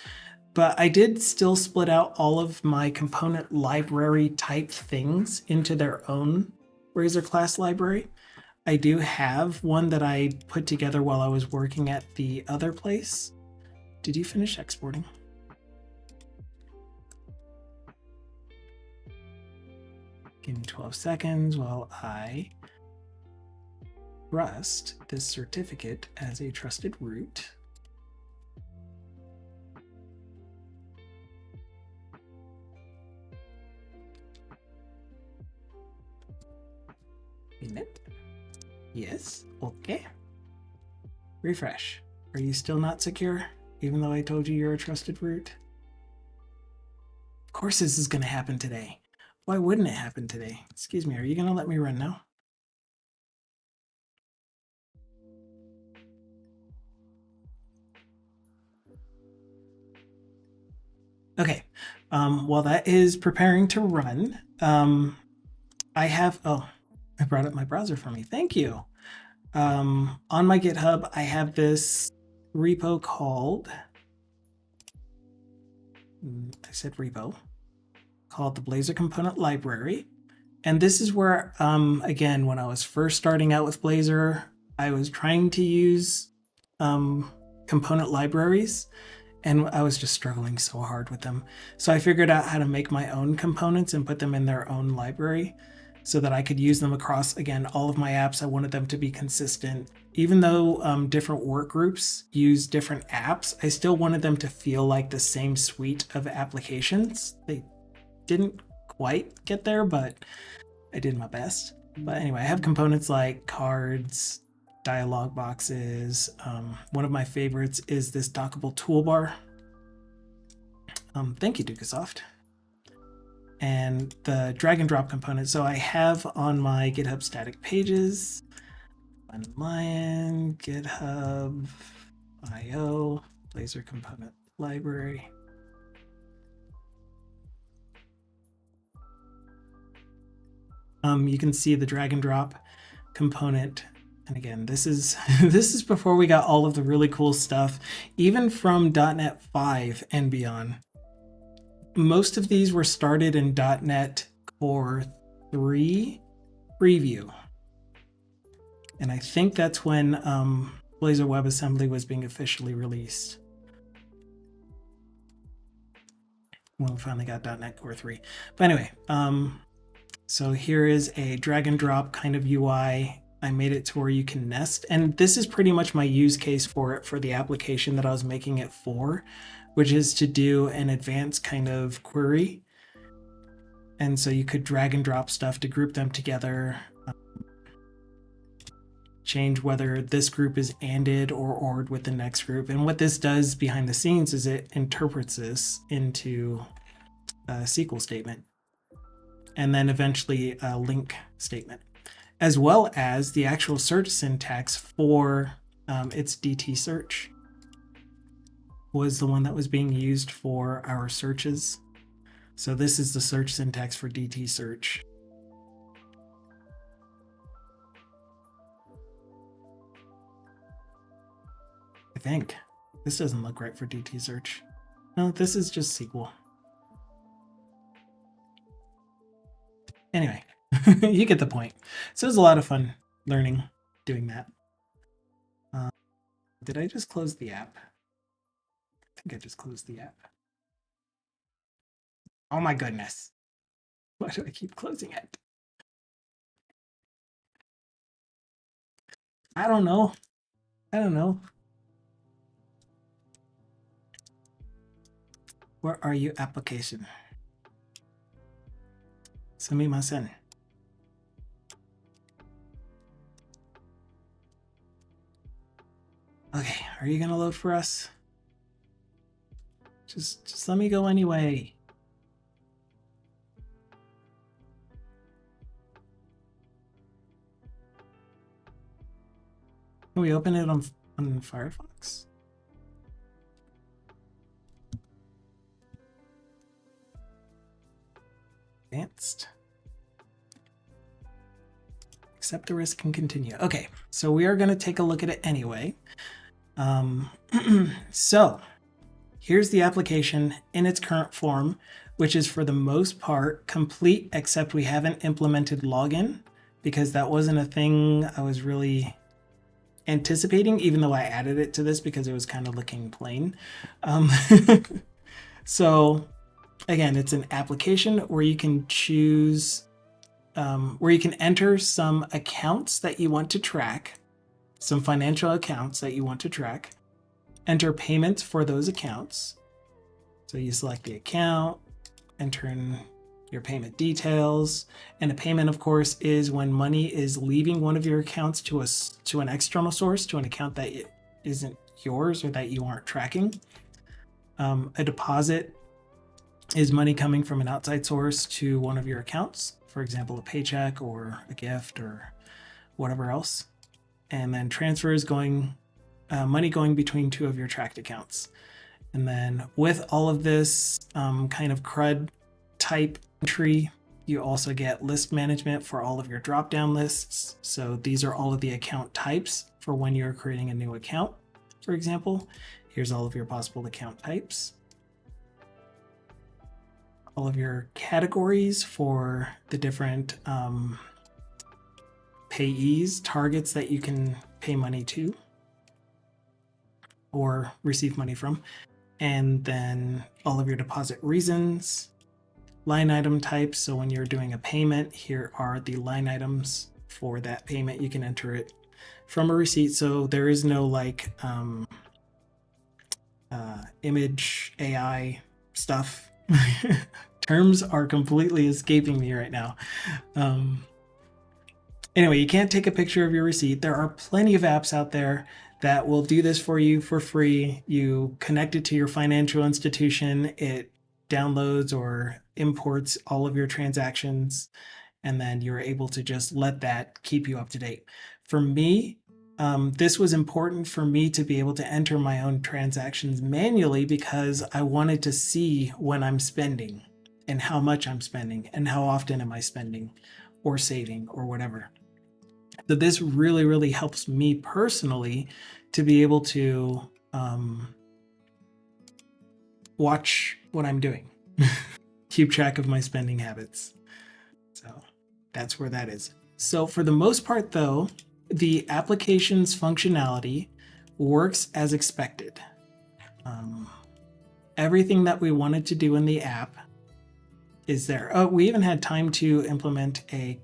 but I did still split out all of my component library type things into their own Razor class library. I do have one that I put together while I was working at the other place. Did you finish exporting? Give me 12 seconds while I trust this certificate as a trusted root. Minute. Yes, okay. Refresh. Are you still not secure, even though I told you you're a trusted root? Of course this is going to happen today. Why wouldn't it happen today? Excuse me, are you going to let me run now? Okay, while that is preparing to run, I have, oh, I brought up my browser for me. Thank you. On my GitHub, I have this repo called, I said repo, called the Blazor Component Library. And this is where, again, when I was first starting out with Blazor, I was trying to use component libraries, and I was just struggling so hard with them. So I figured out how to make my own components and put them in their own library so that I could use them across, again, all of my apps. I wanted them to be consistent. Even though different work groups use different apps, I still wanted them to feel like the same suite of applications. They didn't quite get there, but I did my best. But anyway, I have components like cards, dialog boxes. One of my favorites is this dockable toolbar. Thank you, Dukasoft. And the drag and drop component. So I have on my GitHub static pages, Lion, GitHub, IO, Blazor component library. You can see the drag and drop component. And again, this is this is before we got all of the really cool stuff, even from .NET 5 and beyond. Most of these were started in .NET Core 3 preview. And I think that's when Blazor WebAssembly was being officially released. When we finally got .NET Core 3. But anyway, so here is a drag and drop kind of UI. I made it to where you can nest. And this is pretty much my use case for it, for the application that I was making it for, which is to do an advanced kind of query. And so you could drag and drop stuff to group them together, change whether this group is ANDed or ORed with the next group. And what this does behind the scenes is it interprets this into a SQL statement, and then eventually a link statement, as well as the actual search syntax for its DT search was the one that was being used for our searches. So this is the search syntax for DT search. I think this doesn't look right for DT search. No, this is just SQL. Anyway, you get the point. So it was a lot of fun learning doing that. Did I just close the app? I think I just closed the app. Oh my goodness. Why do I keep closing it? I don't know. Where are you, application? Sumimasen. Okay, are you gonna load for us? Just let me go anyway. Can we open it on Firefox? Advanced. Accept the risk and continue. Okay, so we are going to take a look at it anyway. So here's the application in its current form, which is for the most part complete, except we haven't implemented login because that wasn't a thing I was really anticipating, even though I added it to this because it was kind of looking plain. So again, it's an application where you can choose, where you can enter some accounts that you want to track, some financial accounts that you want to track, enter payments for those accounts. So you select the account, enter in your payment details, and a payment, of course, is when money is leaving one of your accounts to an external source, to an account that isn't yours or that you aren't tracking. A deposit is money coming from an outside source to one of your accounts, for example, a paycheck or a gift or whatever else. And then transfer is money going between two of your tracked accounts. And then with all of this kind of CRUD type entry, you also get list management for all of your drop-down lists. So these are all of the account types for when you're creating a new account, for example. Here's all of your possible account types. All of your categories for the different payees, targets that you can pay money to or receive money from. And then all of your deposit reasons, line item types. So when you're doing a payment, here are the line items for that payment. You can enter it from a receipt. So there is no like image AI stuff. Terms are completely escaping me right now. Anyway, you can't take a picture of your receipt. There are plenty of apps out there that will do this for you for free. You connect it to your financial institution. It downloads or imports all of your transactions, and then you're able to just let that keep you up to date. For me, this was important for me to be able to enter my own transactions manually because I wanted to see when I'm spending and how much I'm spending and how often am I spending or saving or whatever. So this really, really helps me personally to be able to watch what I'm doing, keep track of my spending habits. So that's where that is. So for the most part though, the application's functionality works as expected. Everything that we wanted to do in the app is there. Oh, we even had time to implement a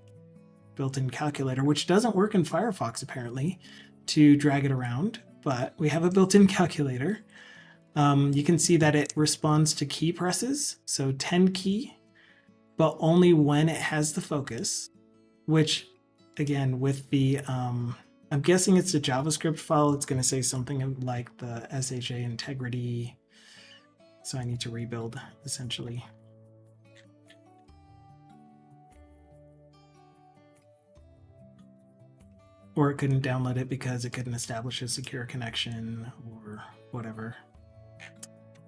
built-in calculator, which doesn't work in Firefox apparently, to drag it around, but we have a built-in calculator. You can see that it responds to key presses, so 10 key, but only when it has the focus, which again, with the, I'm guessing it's a JavaScript file, it's going to say something like the SHA integrity. So I need to rebuild essentially. Or it couldn't download it because it couldn't establish a secure connection or whatever.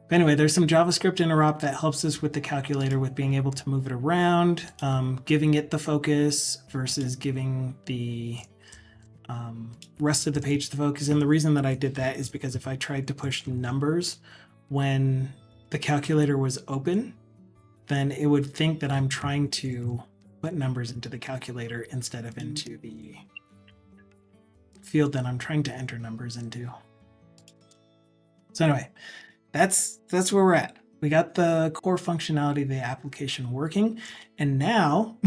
But anyway, there's some JavaScript interop that helps us with the calculator with being able to move it around, giving it the focus versus giving the rest of the page the focus. And the reason that I did that is because if I tried to push numbers when the calculator was open, then it would think that I'm trying to put numbers into the calculator instead of into the field that I'm trying to enter numbers into. So anyway, that's where we're at. We got the core functionality of the application working. And now,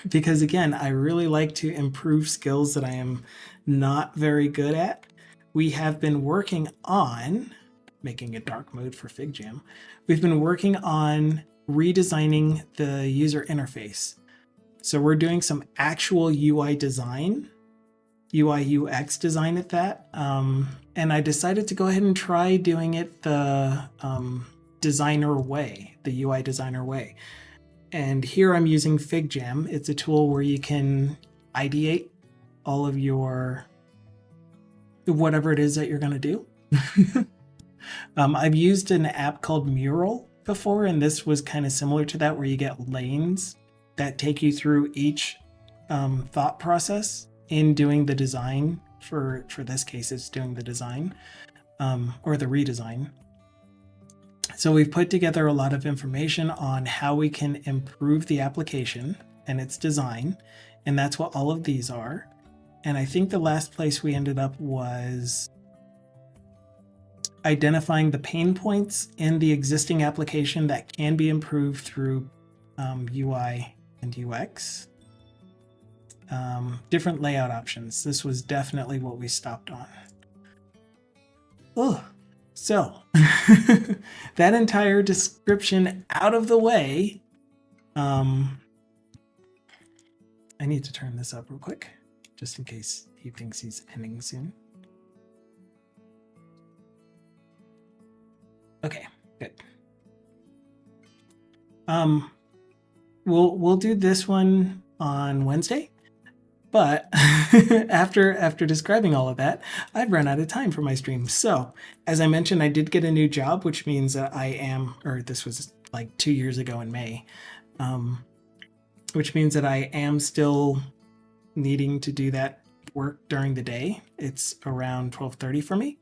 because again, I really like to improve skills that I am not very good at, we have been working on making a dark mode for FigJam. We've been working on redesigning the user interface. So we're doing some actual UI design, UI UX design at that. And I decided to go ahead and try doing it the designer way, the UI designer way. And here I'm using FigJam. It's a tool where you can ideate all of your, whatever it is that you're going to do. I've used an app called Mural before, and this was kind of similar to that, where you get lanes that take you through each thought process in doing the design. For this case, it's doing the design or the redesign. So we've put together a lot of information on how we can improve the application and its design, and that's what all of these are. And I think the last place we ended up was identifying the pain points in the existing application that can be improved through UI and UX. Different layout options. This was definitely what we stopped on. Oh, so that entire description out of the way. I need to turn this up real quick, just in case he thinks he's ending soon. Okay, good. We'll do this one on Wednesday, but after describing all of that, I've run out of time for my stream. So as I mentioned, I did get a new job, which means that I am, or this was like 2 years ago in May, which means that I am still needing to do that work during the day. It's around 12:30 for me,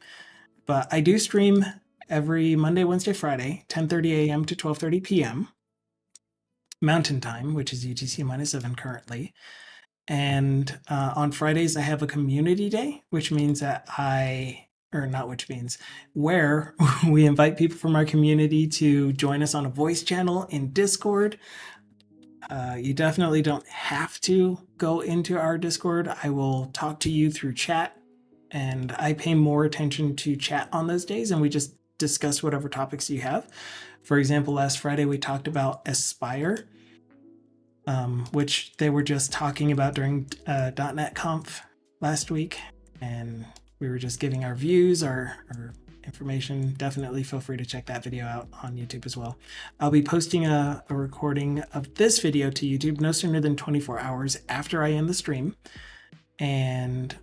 but I do stream every Monday, Wednesday, Friday, 10:30 a.m. to 12:30 p.m. Mountain Time, which is UTC -7 currently. And on Fridays, I have a community day, which means that where we invite people from our community to join us on a voice channel in Discord. You definitely don't have to go into our Discord. I will talk to you through chat, and I pay more attention to chat on those days, and we just discuss whatever topics you have. For example, last Friday we talked about Aspire, which they were just talking about during .NET Conf last week, and we were just giving our views, our information. Definitely feel free to check that video out on YouTube as well. I'll be posting a recording of this video to YouTube no sooner than 24 hours after I end the stream. And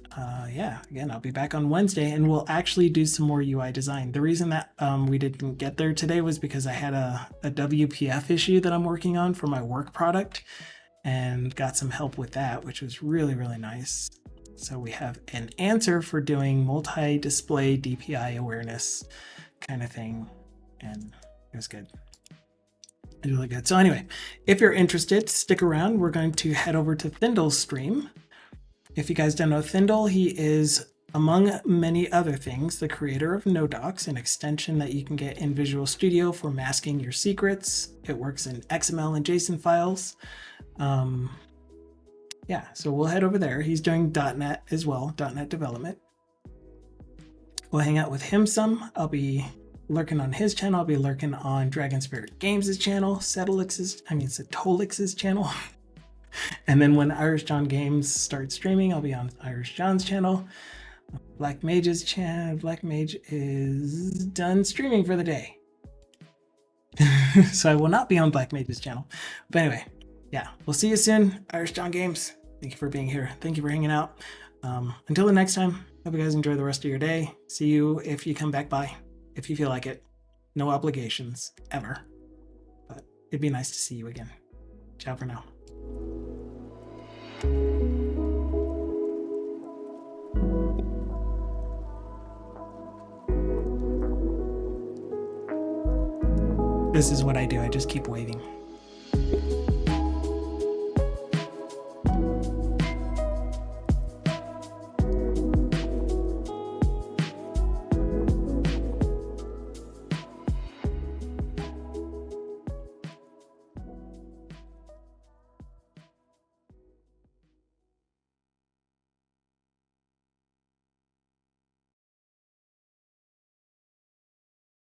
yeah, again, I'll be back on Wednesday, and we'll actually do some more UI design. The reason that we didn't get there today was because I had a WPF issue that I'm working on for my work product, and got some help with that, which was really, really nice. So we have an answer for doing multi-display DPI awareness kind of thing, and it was good. It's really good. So anyway, if you're interested, stick around. We're going to head over to Thindle's stream, If you guys don't know Thindle, he is, among many other things, the creator of NoDocs, an extension that you can get in Visual Studio for masking your secrets. It works in XML and JSON files. Yeah, so we'll head over there. He's doing .NET as well, .NET development. We'll hang out with him some. I'll be lurking on his channel. I'll be lurking on Dragon Spirit Games' channel, Setolix's channel. And then when Irish John Games starts streaming, I'll be on Irish John's channel. Black Mage's channel. Black Mage is done streaming for the day. So I will not be on Black Mage's channel. But anyway, yeah, we'll see you soon. Irish John Games, thank you for being here. Thank you for hanging out. Until the next time, hope you guys enjoy the rest of your day. See you if you come back by, if you feel like it. No obligations, ever. But it'd be nice to see you again. Ciao for now. This is what I do. I just keep waving.